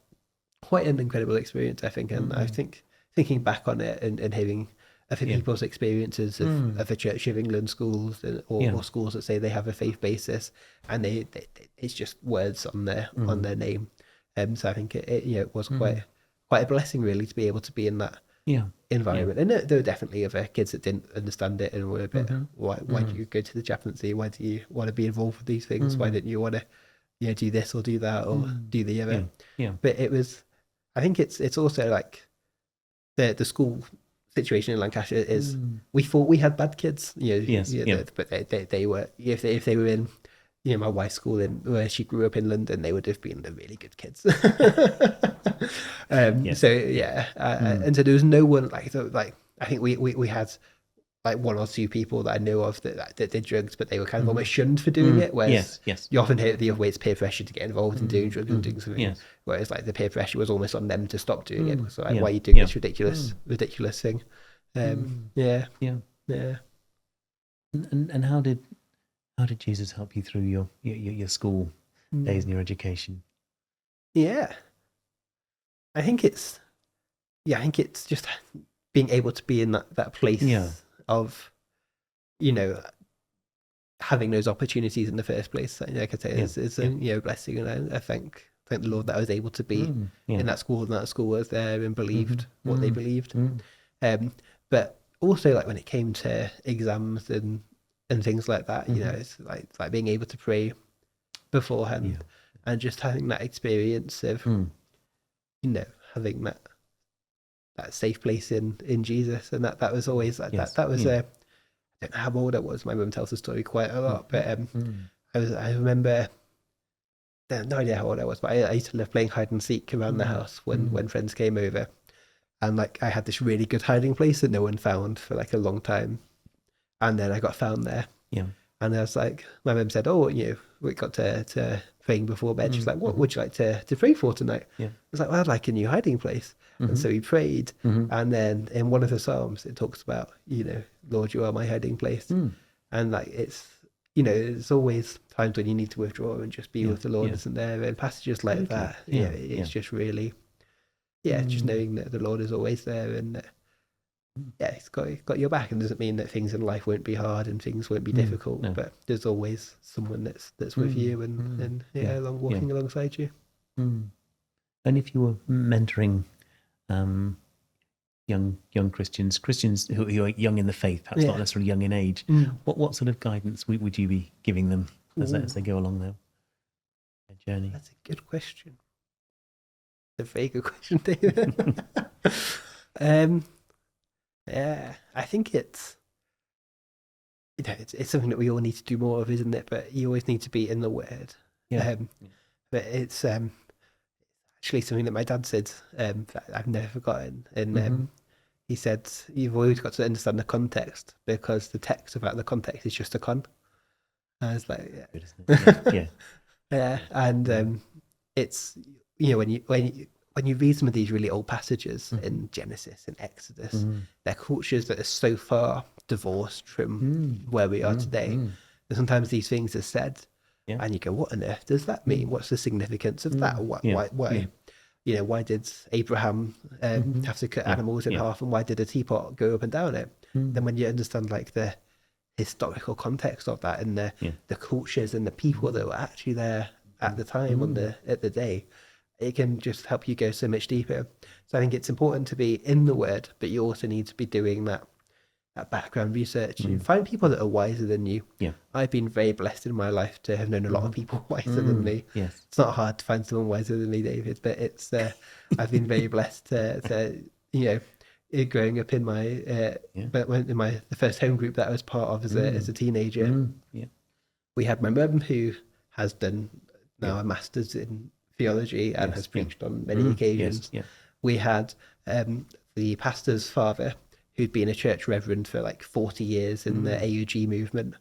an incredible experience, I think. And I think thinking back on it and hearing other people's experiences of the Church of England schools or schools that say they have a faith basis, and they it's just words on their name. So I think it was quite a blessing, really, to be able to be in that environment. And there were definitely other kids that didn't understand it and were a bit, why do you go to the chaplaincy? Why do you want to be involved with these things? Why didn't you want to do this or do that or do the other? But it was, I think it's also like the school situation in Lancaster is, we thought we had bad kids, but they were, if they were in, my wife's school where she grew up in London, they would have been the really good kids. And so there was no one like I think we had like one or two people that I knew of that did drugs, but they were kind of almost shunned for doing it. Whereas you often hear the other way, it's peer pressure to get involved in doing drugs and doing something. Whereas like the peer pressure was almost on them to stop doing it. So like, why are you doing this ridiculous thing? And how did Jesus help you through your school days and your education? I think it's just being able to be in that place of having those opportunities in the first place. Like I say, it's a blessing, and I thank the Lord that I was able to be in that school, and that school was there and believed what they believed. But also, like when it came to exams and things like that, it's like being able to pray beforehand and just having that experience of having that safe place in Jesus. And that was always like that was I don't know how old I was. My mum tells the story quite a lot, but I remember, I have no idea how old I was, but I used to love playing hide and seek around the house when friends came over, and like I had this really good hiding place that no one found for like a long time, and then I got found there. And I was like, my mum said, we got to praying before bed. She's like, what would you like to pray for tonight? I was like, well, I'd like a new hiding place. And so we prayed. And then in one of the Psalms, it talks about, Lord, you are my hiding place. And like, it's, there's always times when you need to withdraw and just be with the Lord, isn't there? And passages like that, it's just really, just knowing that the Lord is always there, and he's got your back. And doesn't mean that things in life won't be hard and things won't be difficult, but there's always someone that's with you and walking alongside you. And if you were mentoring young Christians who are young in the faith, perhaps not necessarily young in age, what sort of guidance would you be giving them as they go along their journey? That's a good question. It's a very good question, David. I think it's something that we all need to do more of, isn't it? But you always need to be in the Word. But it's actually something that my dad said that I've never forgotten. And he said, you've always got to understand the context, because the text without the context is just a con. And I was like, Good, isn't it? And it's, when you read some of these really old passages in Genesis and Exodus, they're cultures that are so far divorced from where we are today. And sometimes these things are said, and you go, what on earth does that mean? What's the significance of that? Why? Why did Abraham have to cut animals in half, and why did a teapot go up and down it? Then when you understand like the historical context of that, and the cultures and the people that were actually there at the time at the day, it can just help you go so much deeper. So I think it's important to be in the Word, but you also need to be doing that background research. You find people that are wiser than you. I've been very blessed in my life to have known a lot of people wiser than me. It's not hard to find someone wiser than me, David, but it's I've been very blessed to growing up in my the first home group that I was part of as a teenager. We had my mum, who has done now a master's in theology and has preached on many occasions. We had the pastor's father, who'd been a church reverend for like 40 years in the AUG movement.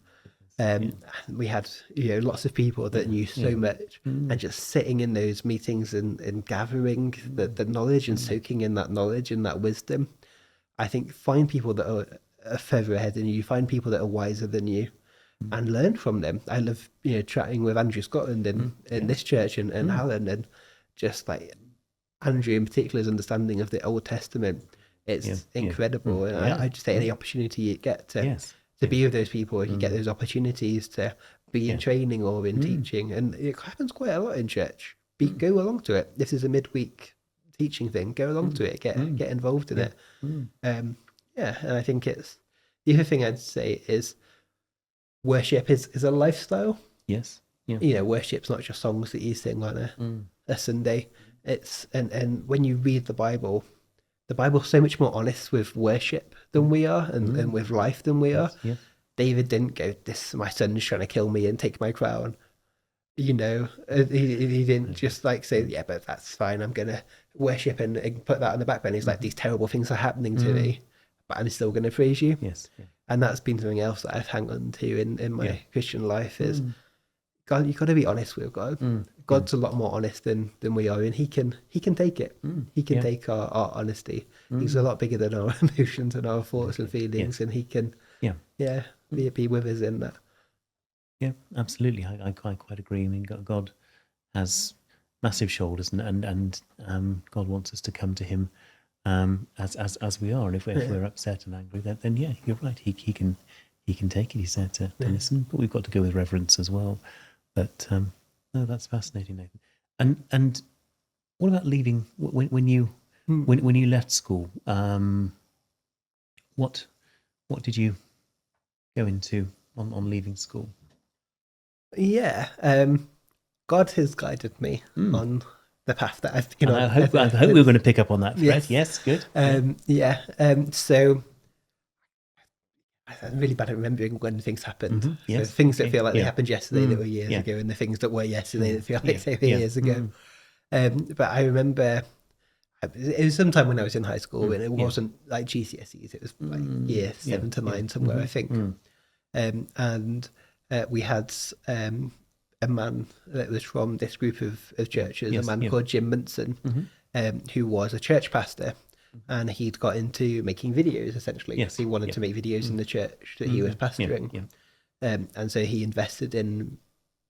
We had lots of people that knew so much, and just sitting in those meetings and gathering the knowledge and soaking in that knowledge and that wisdom. I think find people that are further ahead than you, find people that are wiser than you, and learn from them. I love chatting with Andrew Scotland in this church and Halland, and just like Andrew in particular's understanding of the Old Testament. It's incredible, and I just say any opportunity you get to be with those people, you get those opportunities to be in training or in teaching, and it happens quite a lot in church. Go along to it. This is a midweek teaching thing. Go along to it. Get involved in it. And I think it's the other thing I'd say is worship is a lifestyle. Yes. Yeah. Worship's not just songs that you sing on a Sunday. It's and when you read the Bible's so much more honest with worship than we are, and with life than we are. Yes. David didn't go, "This my son's trying to kill me and take my crown." He didn't just like say, "Yeah, but that's fine. I'm gonna worship and put that on the back burner." He's like, "These terrible things are happening to me, but I'm still gonna praise you." Yes. Yeah. And that's been something else that I've hung on to in my Christian life is God. You've got to be honest with God. God's a lot more honest than we are, and he can take it. He can take our honesty. He's a lot bigger than our emotions and our thoughts and feelings, and he can be with us in that. Yeah, absolutely. I quite agree. I mean, God has massive shoulders, and God wants us to come to him as we are. And if we're upset and angry, then you're right. He can take it. He said to listen, but we've got to go with reverence as well. But no, that's fascinating, Nathan. And what about leaving when you left school? What did you go into on leaving school? Yeah, God has guided me on the path that I've been on. I hope we're going to pick up on that thread. Yes, good. So I'm really bad at remembering when things happened. Yes. So things that feel like they happened yesterday that were years ago, and the things that were yesterday that feel like they were years ago. But I remember it was sometime when I was in high school, and it wasn't like GCSEs. It was like year 7 to 9 somewhere, I think. And we had a man that was from this group of churches, a man called Jim Munson, who was a church pastor. And he'd got into making videos, essentially. Yes. He wanted to make videos in the church that he was pastoring. And so he invested in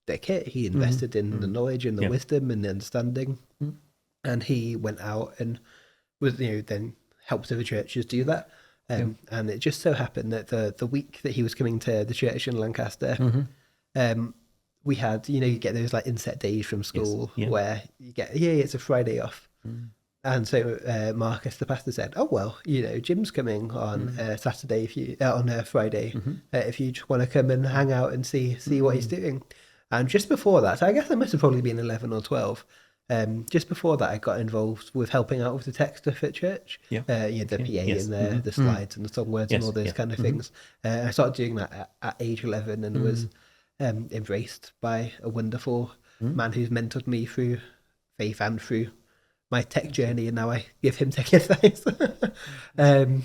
the kit, he invested in the knowledge and the wisdom and the understanding. And he went out and was, then helped other churches do that. And it just so happened that the week that he was coming to the church in Lancaster, we had, you get those like inset days from school where you get, it's a Friday off. And so Marcus, the pastor, said, "Oh well, Jim's coming on Saturday on a Friday. If you just want to come and hang out and see what he's doing." And just before that, I guess I must have probably been 11 or 12. Just before that, I got involved with helping out with the tech stuff at church. The PA and the slides and the song words and all those kind of things. I started doing that at age 11 and was embraced by a wonderful man who's mentored me through faith and through my tech journey, and now I give him tech advice. A man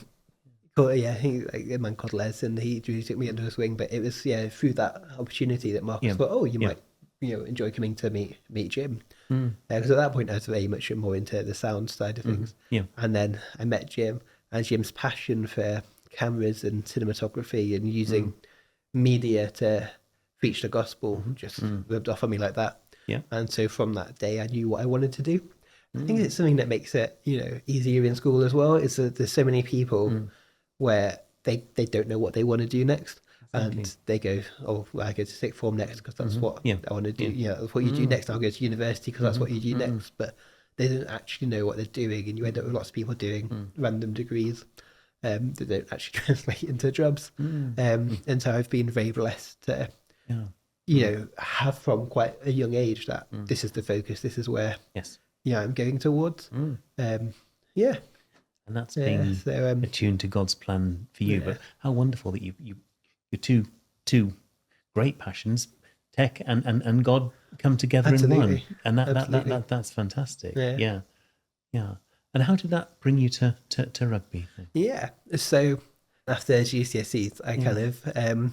called Les, and he took me under his wing. But it was through that opportunity that Marcus thought, "Oh, you might enjoy coming to meet Jim." Because at that point I was very much more into the sound side of things. And then I met Jim, and Jim's passion for cameras and cinematography and using media to preach the gospel just rubbed off on me like that. And so from that day, I knew what I wanted to do. I think it's something that makes it, easier in school as well. Is that there's so many people where they don't know what they want to do next. Exactly. And they go, "Oh, well, I go to sixth form next because that's what I want to do." That's what you do next. I'll go to university because that's what you do next. But they don't actually know what they're doing, and you end up with lots of people doing random degrees that don't actually translate into jobs. And so I've been very blessed to, have from quite a young age that this is the focus. This is where I'm going towards. And that's being attuned to God's plan for you. But how wonderful that your two great passions, tech and God, come together in one. And that's fantastic. Yeah. And how did that bring you to rugby? Yeah. So after GCSEs, I kind of,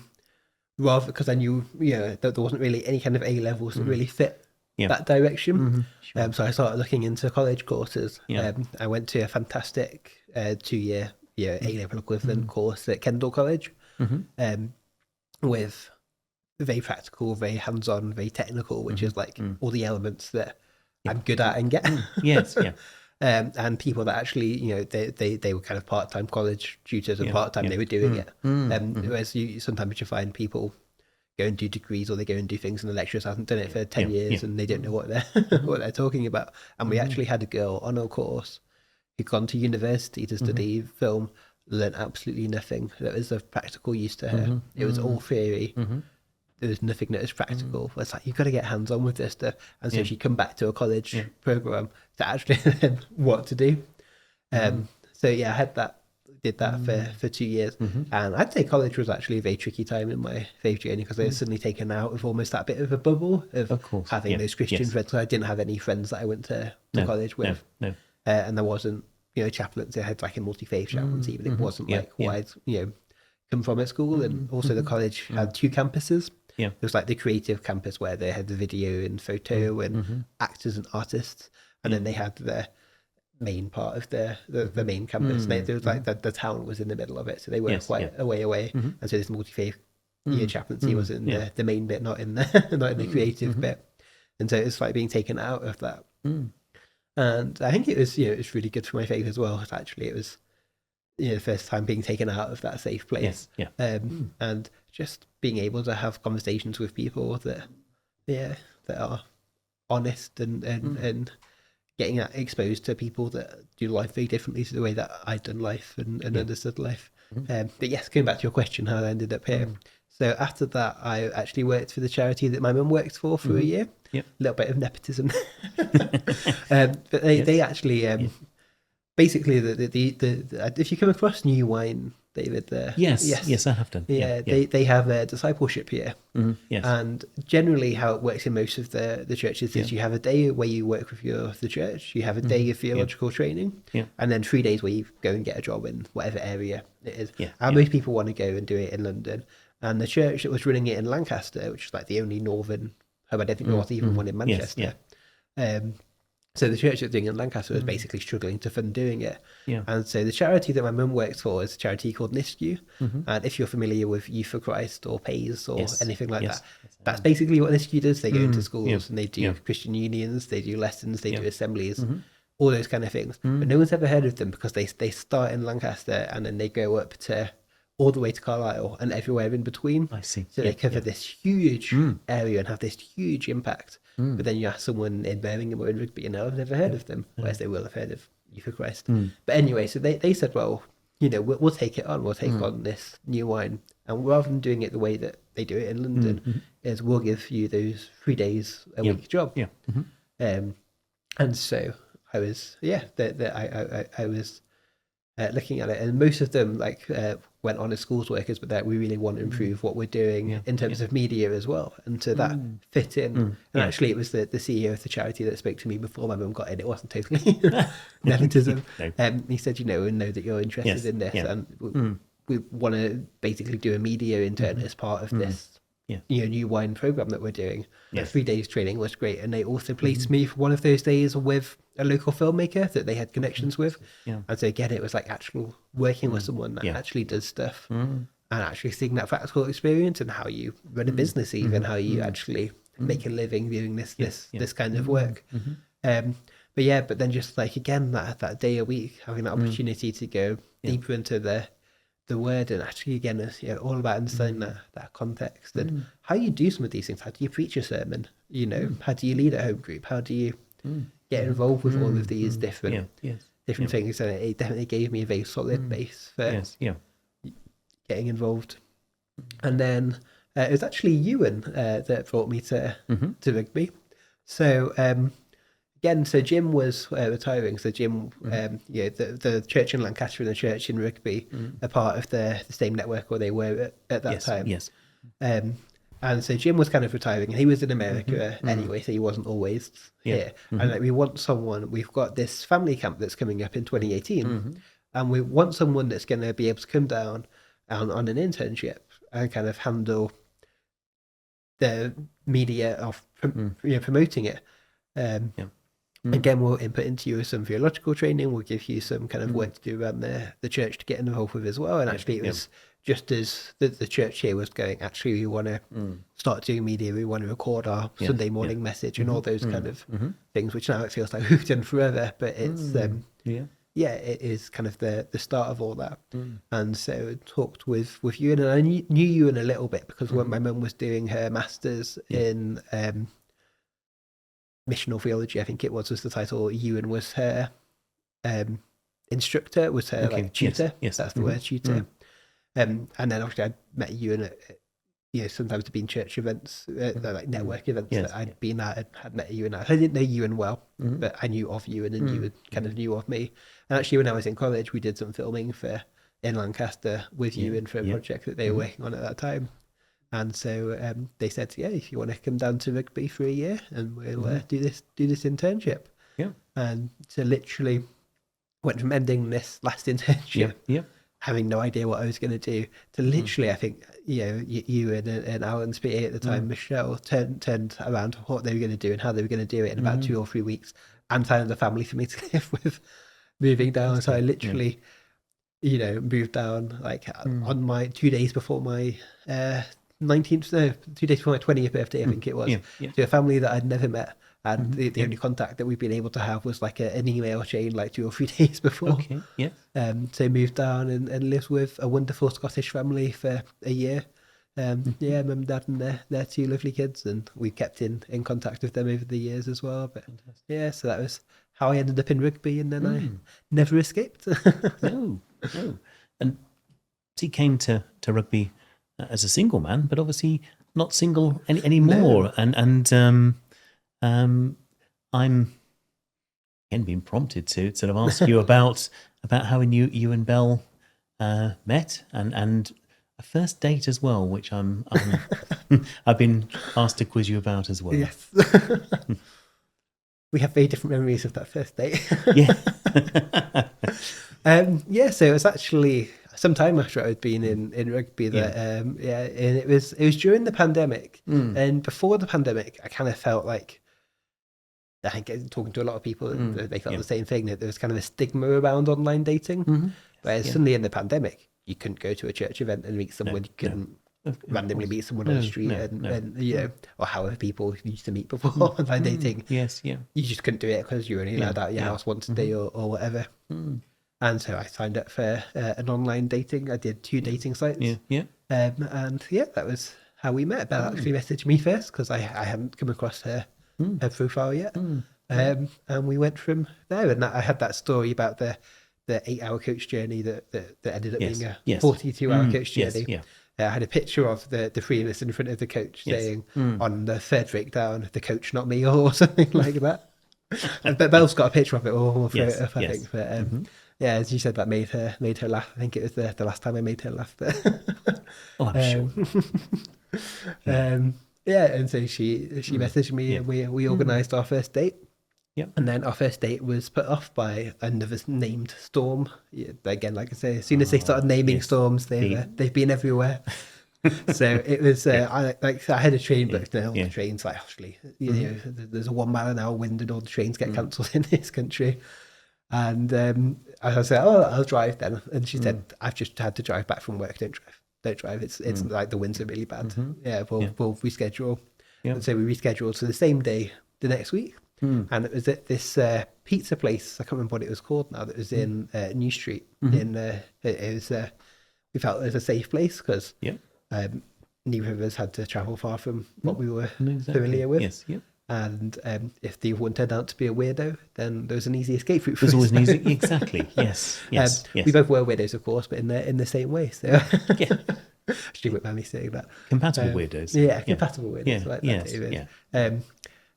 rather because I knew, that there wasn't really any kind of A levels that really fit that direction. Sure. So I started looking into college courses. Yeah. I went to a fantastic 2-year A level equivalent course at Kendall College, with very practical, very hands-on, very technical, which is like all the elements that I'm good at and get. Yes, yeah. And people that actually, they were kind of part-time college tutors, and part-time they were doing it. Whereas sometimes you find people go and do degrees, or they go and do things, and the lecturers haven't done it for 10 years and they don't know what they're what they're talking about. And we actually had a girl on our course who'd gone to university to study film, learned absolutely nothing that was of practical use to her. It was all theory. There was nothing that was practical. It's like, you've got to get hands on with this stuff. And so she'd come back to a college program to actually learn what to do. So yeah, I did that for 2 years. And I'd say college was actually a very tricky time in my faith journey, because I was suddenly taken out of almost that bit of a bubble of course. having those Christian friends. So I didn't have any friends that I went to college with. No. And there wasn't, chaplains. I had like a multi-faith chaplaincy, but it wasn't like what I'd, come from at school. And also the college had 2 campuses. Yeah. It was like the creative campus, where they had the video and photo and actors and artists. And then they had the main part of the main campus. There was like the town was in the middle of it. So they were quite a way away. And so this multi-faith chaplaincy was in the main bit, not in the creative bit. And so it's like being taken out of that. And I think it was, it's really good for my faith as well. Actually, it was, the first time being taken out of that safe place. And just being able to have conversations with people that are honest and getting exposed to people that do life very differently to the way that I'd done life and understood life. But yes, going back to your question, how I ended up here. So after that, I actually worked for the charity that my mum worked for a year. A little bit of nepotism. But they actually, basically, the if you come across New Wine, David, yes, I have done. They have a discipleship here. Yes. And generally how it works in most of the churches is you have a day where you work with the church, you have a day of theological training, and then 3 days where you go and get a job in whatever area it is. And most people want to go and do it in London. And the church that was running it in Lancaster, which is like the only northern hub, I don't think there was even one in Manchester. So the church that's doing it in Lancaster was basically struggling to fund doing it. And so the charity that my mum works for is a charity called NISCU. And if you're familiar with Youth for Christ or PAYS or anything like that, that's basically what NISCU does. They go into schools and they do Christian unions, they do lessons, they do assemblies, all those kind of things. But no one's ever heard of them because they start in Lancaster and then they go up to all the way to Carlisle and everywhere in between. I see. So they cover this huge area and have this huge impact. But then you ask someone in Birmingham or in Rugby, I've never heard of them, whereas they will have heard of Youth for Christ. But anyway, so they said, well, we'll take it on. We'll take on this New Wine. And rather than doing it the way that they do it in London, is we'll give you those 3 days a week job. And so I was, I was looking at it, and most of them went on as schools workers, but that we really want to improve what we're doing in terms of media as well, and so that fit in. And actually, it was the CEO of the charity that spoke to me before my mum got in. It wasn't totally nepotism. He said, we know that you're interested in this, and we want to basically do a media intern as part of this. New Wine program that we're doing. 3 days training was great, and they also placed me for one of those days with a local filmmaker that they had connections with. And so again, it was like actual working with someone that actually does stuff, and actually seeing that practical experience and how you run a business, even how you actually make a living doing this kind of work. But then just again, that day a week, having that opportunity to go deeper into the word, and actually again it's all about understanding that context and how you do some of these things. How do you preach a sermon? How do you lead a home group? How do you get involved with all of these different things? And it definitely gave me a very solid base for getting involved. And then it was actually Ewan that brought me to Rugby. So again, so Jim was retiring. So Jim, the church in Lancaster and the church in Rugby are part of the same network, or they were at that time. And so Jim was kind of retiring, and he was in America anyway, so he wasn't always here. And like, we want someone. We've got this family camp that's coming up in 2018, and we want someone that's going to be able to come down on an internship and kind of handle the media of promoting it. Again, we'll input into you some theological training. We'll give you some kind of work to do around the church to get involved with as well. And actually, it was just as the church here was going, actually, we want to start doing media. We want to record our Sunday morning message and all those kind of things, which now it feels like we've done forever. But it's, it is kind of the start of all that. And so talked with Ewan, and I knew Ewan a little bit because when my mum was doing her master's in missional theology, I think it was the title. Ewan was her instructor, was her like tutor. Yes, that's the word, tutor. And then obviously I met Ewan at sometimes there'd been church events, like network events that I'd been at and had met Ewan at. I didn't know Ewan well, but I knew of Ewan, and Ewan kind of knew of me. And actually, when I was in college, we did some filming in Lancaster with Ewan for a project that they were working on at that time. And so they said, if you want to come down to Rugby for a year, and we'll do this internship. And so literally went from ending this last internship, having no idea what I was going to do, to literally, I think, you and Alan's PA at the time, Michelle, turned around what they were going to do and how they were going to do it in about 2 or 3 weeks, and found a family for me to live with, moving down. So I literally, moved down like on my 2 days before my 19th, no, 2 days before my 20th birthday, I think it was, to a family that I'd never met. And the only contact that we've been able to have was like an email chain like 2 or 3 days before. So moved down and lived with a wonderful Scottish family for a year. Mum and dad and their 2 lovely kids, and we kept in contact with them over the years as well. But so that was how I ended up in Rugby, and then I never escaped. No. And he came to Rugby as a single man, but obviously not single anymore. No. And I'm again being prompted to sort of ask you about how you and Belle met, and a first date as well, which I've been asked to quiz you about as well. Yes. We have very different memories of that first date. So it was actually some time after I'd been in Rugby that and it was during the pandemic, and before the pandemic I kind of felt like, I think talking to a lot of people, they felt the same thing, that there was kind of a stigma around online dating. Whereas suddenly in the pandemic, you couldn't go to a church event and meet someone. You couldn't randomly meet someone on the street, and or however people used to meet before online dating. You just couldn't do it because you were only allowed out of your house once a day or whatever. And so I signed up for an online dating. I did 2 dating sites. And that was how we met. Belle actually messaged me first because I hadn't come across her profile yet. And we went from there. And I had that story about the 8-hour coach journey that ended up being a 42-hour coach journey. I had a picture of the 3 of us in front of the coach saying, on the 3rd breakdown, the coach, not me, or something like that. But Belle's got a picture of it, or we'll throw it up, I think. But as you said, that made her laugh. I think it was the last time I made her laugh. But I'm sure. And so she messaged me, and we organised our first date. And then our first date was put off by another named storm. Again, like I say, as soon as they started naming storms, they've been everywhere. So it was I had a train booked, and all the trains, like, actually, there's a 1 mile an hour wind, and all the trains get cancelled in this country. And I said, I'll drive then. And she said, I've just had to drive back from work. Don't drive. It's like the winds are really bad. We'll reschedule. And so we rescheduled to the same day the next week. And it was at this pizza place, I can't remember what it was called now, that was in New Street. It was we felt it was a safe place because neither of us had to travel far from what we were familiar with. And if the one turned out to be a weirdo, then there was an easy escape route for us. There's always an easy, exactly. Yes. We both were weirdos, of course, but in the same way. So actually, wouldn't mind me saying that. Compatible weirdos. Compatible weirdos. Like that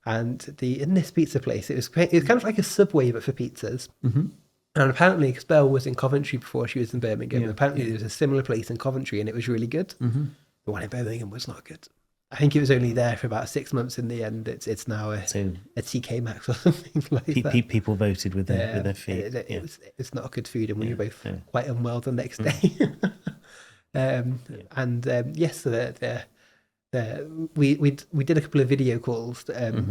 and in this pizza place, it was kind of like a Subway but for pizzas. And apparently, because Belle was in Coventry before she was in Birmingham, apparently there was a similar place in Coventry, and it was really good. The one in Birmingham was not good. I think it was only there for about 6 months in the end. It's now So a TK Maxx or something like that. people voted with their feet. It's not good food, and we were both yeah. quite unwell the next day. And yes, so we did a couple of video calls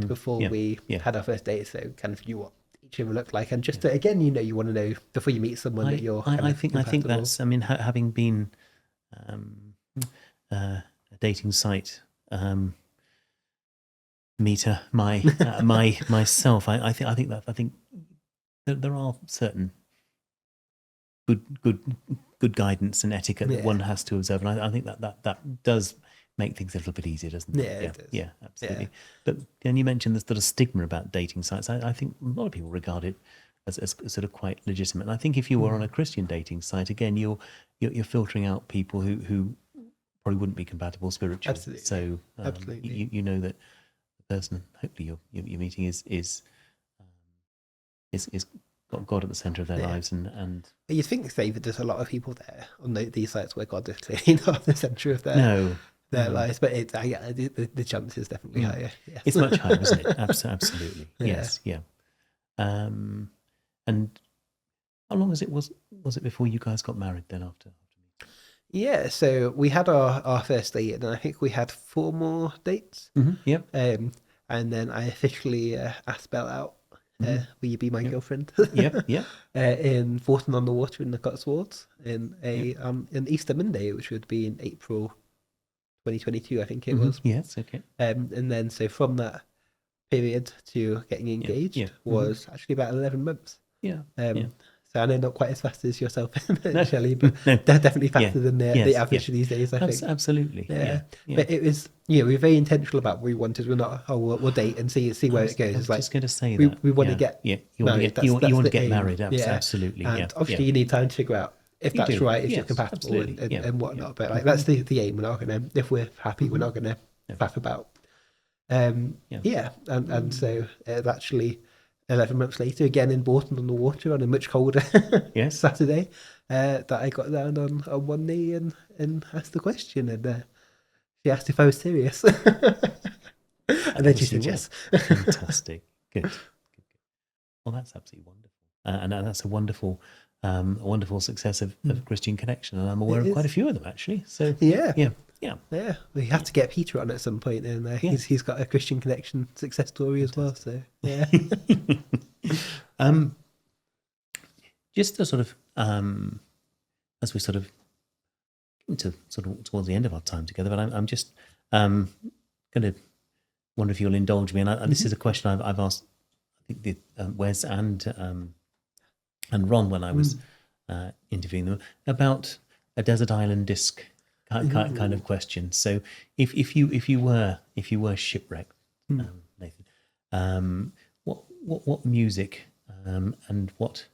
before we had our first date, so kind of knew what each other looked like, and just to, again, you want to know before you meet someone that you're. I think that's. I mean, having been a dating site meter myself, I think that there are certain good guidance and etiquette that one has to observe, and I think that does make things a little bit easier, doesn't it? It does. Yeah, absolutely. But then you mentioned this sort of stigma about dating sites. I think a lot of people regard it as sort of quite legitimate. And I think if you were on a Christian dating site, again, you're filtering out people who probably wouldn't be compatible spiritually. Absolutely. So Absolutely. you know that the person hopefully you're meeting is got God at the centre of their lives, and you'd think, David, there's a lot of people there on these sites where God is clearly not at the centre of their lives, but the chance is definitely higher. Yeah. It's much higher, isn't it? Absolutely. Yes. Yeah. And how long was it before you guys got married then after? Yeah, so we had our first date, and I think we had 4 more dates. Yep. And then I officially asked Belle out. Will you be my girlfriend? Yep. In Fortin on the Water in the Cotswolds in an Easter Monday, which would be in April 2022, I think it was. Yes. Okay. And then so from that period to getting engaged was actually about 11 months. Yeah. So I know not quite as fast as yourself, Shelley, but definitely faster than the average these days, I think. Absolutely. Yeah. But it was, we were very intentional about what we wanted. We're not, we'll date and see where it goes. I was just going to say we want to get married. You want to get aim. married, absolutely. And obviously you need time to figure out if that's right, if you're compatible and whatnot. But that's the aim. We're not going to, if we're happy, we're not going to faff about. And so actually 11 months later, again in Borton on the Water on a much colder Saturday, that I got down on one knee and asked the question, and she asked if I was serious. And then she said yes. Fantastic. Good. Well, that's absolutely wonderful. And that's a wonderful success of Christian Connection, and I'm aware of quite a few of them actually. So yeah. We have to get Peter on at some point, and he's got a Christian Connection success story as well. So yeah. Just to sort of as we sort of into sort of towards the end of our time together, but I'm just going to wonder if you'll indulge me. And this is a question I've asked, I think Wes and Ron when I was interviewing them about a desert island disc kind of question. So if you were shipwrecked, Nathan, what music and what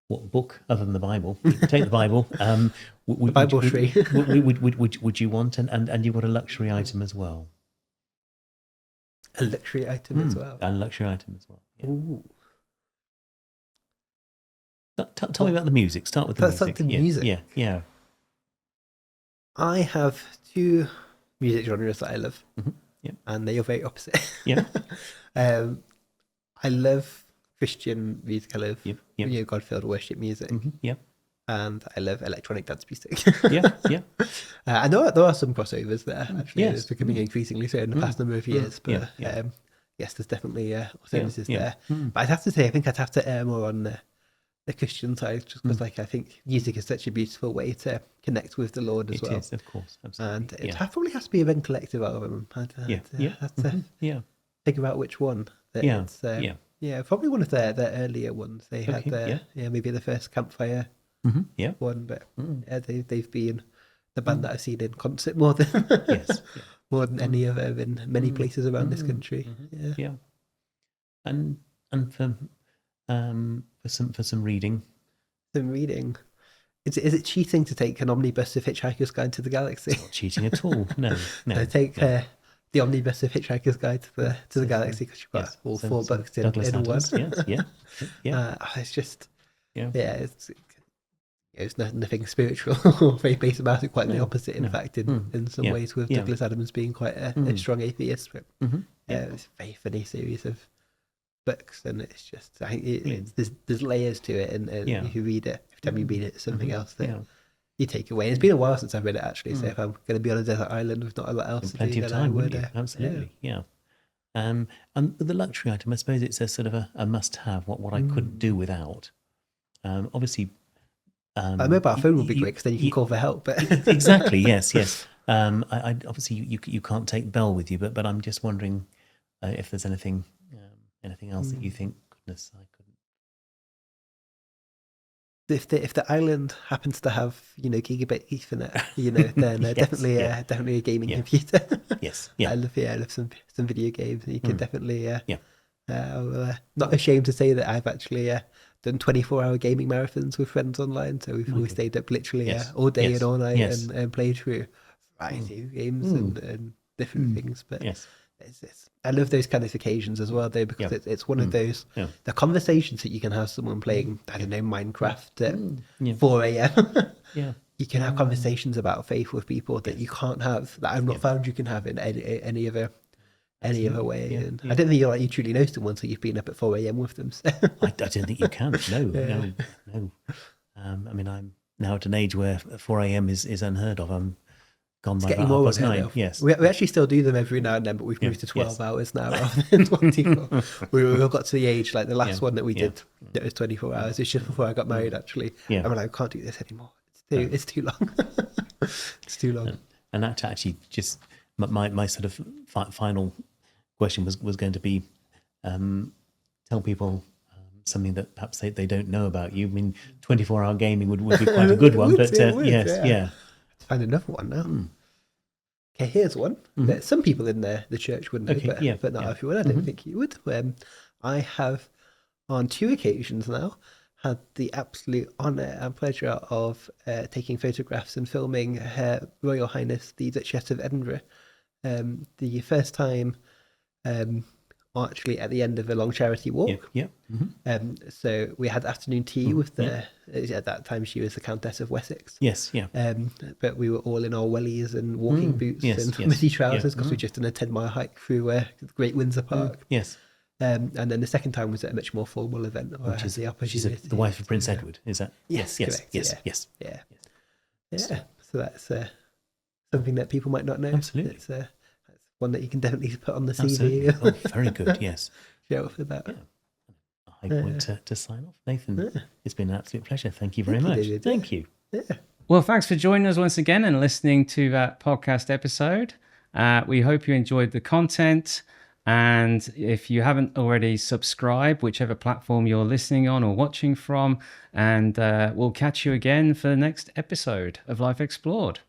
book other than the Bible? Take the Bible. Would you want, and you want a luxury item as well? A luxury item as well. A luxury item as well. Yeah. Ooh. Tell me about the music. Start with the music. The music. Yeah. I have 2 music genres that I love, and they are very opposite. Yeah. I love Christian music. I love God-filled worship music. And I love electronic dance music. I know there are some crossovers there. Actually, it's becoming increasingly so in the past number of years. But yes, there's definitely alternatives there. But I'd have to say, I think I'd have to err more on the Christian side, just because I think music is such a beautiful way to connect with the Lord as well. It is, of course, absolutely. And it probably has to be a Ren Collective album. I'd have to figure out which one. Probably one of their earlier ones. They had maybe the first Campfire one, but they've been the band that I've seen in concert more than more than any other in many places around this country. And for some reading. Is it cheating to take an omnibus of Hitchhiker's Guide to the Galaxy? It's not cheating at all. No. Take the omnibus of Hitchhiker's Guide to the Galaxy, because you've got all 4 books in one. Yes. It's just it's It's nothing spiritual or very based about it. Quite the opposite, in fact, in some ways, with Douglas Adams being quite a strong atheist. But it's a very funny series of books, and it's just there's layers to it, and if you read it, every time you read it, it's something else that you take away. And it's been a while since I've read it, actually, so if I'm going to be on a desert island with not a lot else to plenty do, of then time, I would. Absolutely, yeah. And with the luxury item, I suppose it's a sort of a must-have. What I couldn't do without. Obviously, a mobile phone would be great because then you can call for help. But exactly, yes. I obviously you can't take Belle with you, but I'm just wondering if there's anything else that you think, goodness, I couldn't. If the island happens to have gigabit Ethernet, then definitely a gaming computer. Yes, I love some video games. You can definitely not ashamed to say that I've actually done 24-hour gaming marathons with friends online. So we've always stayed up literally all day and all night and played through a variety of games and different things. But I love those kind of occasions as well, though, because it's one of those the conversations that you can have someone playing, I don't know, Minecraft at 4 a.m. You can have conversations about faith with people that you can't have, that I've not found you can have in any other way. And I don't think you truly know someone until you've been up at 4 a.m. with them. So. I don't think you can. No. I mean, I'm now at an age where 4 a.m. is unheard of. I'm gone by about 9:30. Yes, we actually still do them every now and then, but we've moved to 12 hours now rather than 24. we all got to the age, like the last one that we did, that was 24 hours. It's just before I got married, actually. I mean, I can't do this anymore. It's too long. It's too long. And that actually just my sort of final question was going to be, tell people something that perhaps they don't know about you. I mean, 24-hour gaming would be quite a good one, but yes. Find another one now. Okay, here's one that some people in the church wouldn't know, but not everyone. I don't think you would. I have, on 2 occasions now, had the absolute honour and pleasure of taking photographs and filming Her Royal Highness the Duchess of Edinburgh. The first time, actually at the end of a long charity walk. So we had afternoon tea with at that time she was the Countess of Wessex. But we were all in our wellies and walking boots and muddy trousers because we'd just done a 10-mile hike through Great Windsor Park. And then the second time was at a much more formal event. Which is she's the wife of Prince Edward, is that? Yes. So that's something that people might not know. Absolutely. It's one that you can definitely put on the CV. CV. Very good, yes. Show off about. I want to sign off. Nathan, it's been an absolute pleasure. Thank you very much. Thank you. Well, thanks for joining us once again and listening to that podcast episode. We hope you enjoyed the content. And if you haven't already, subscribe, whichever platform you're listening on or watching from. And we'll catch you again for the next episode of Life Explored.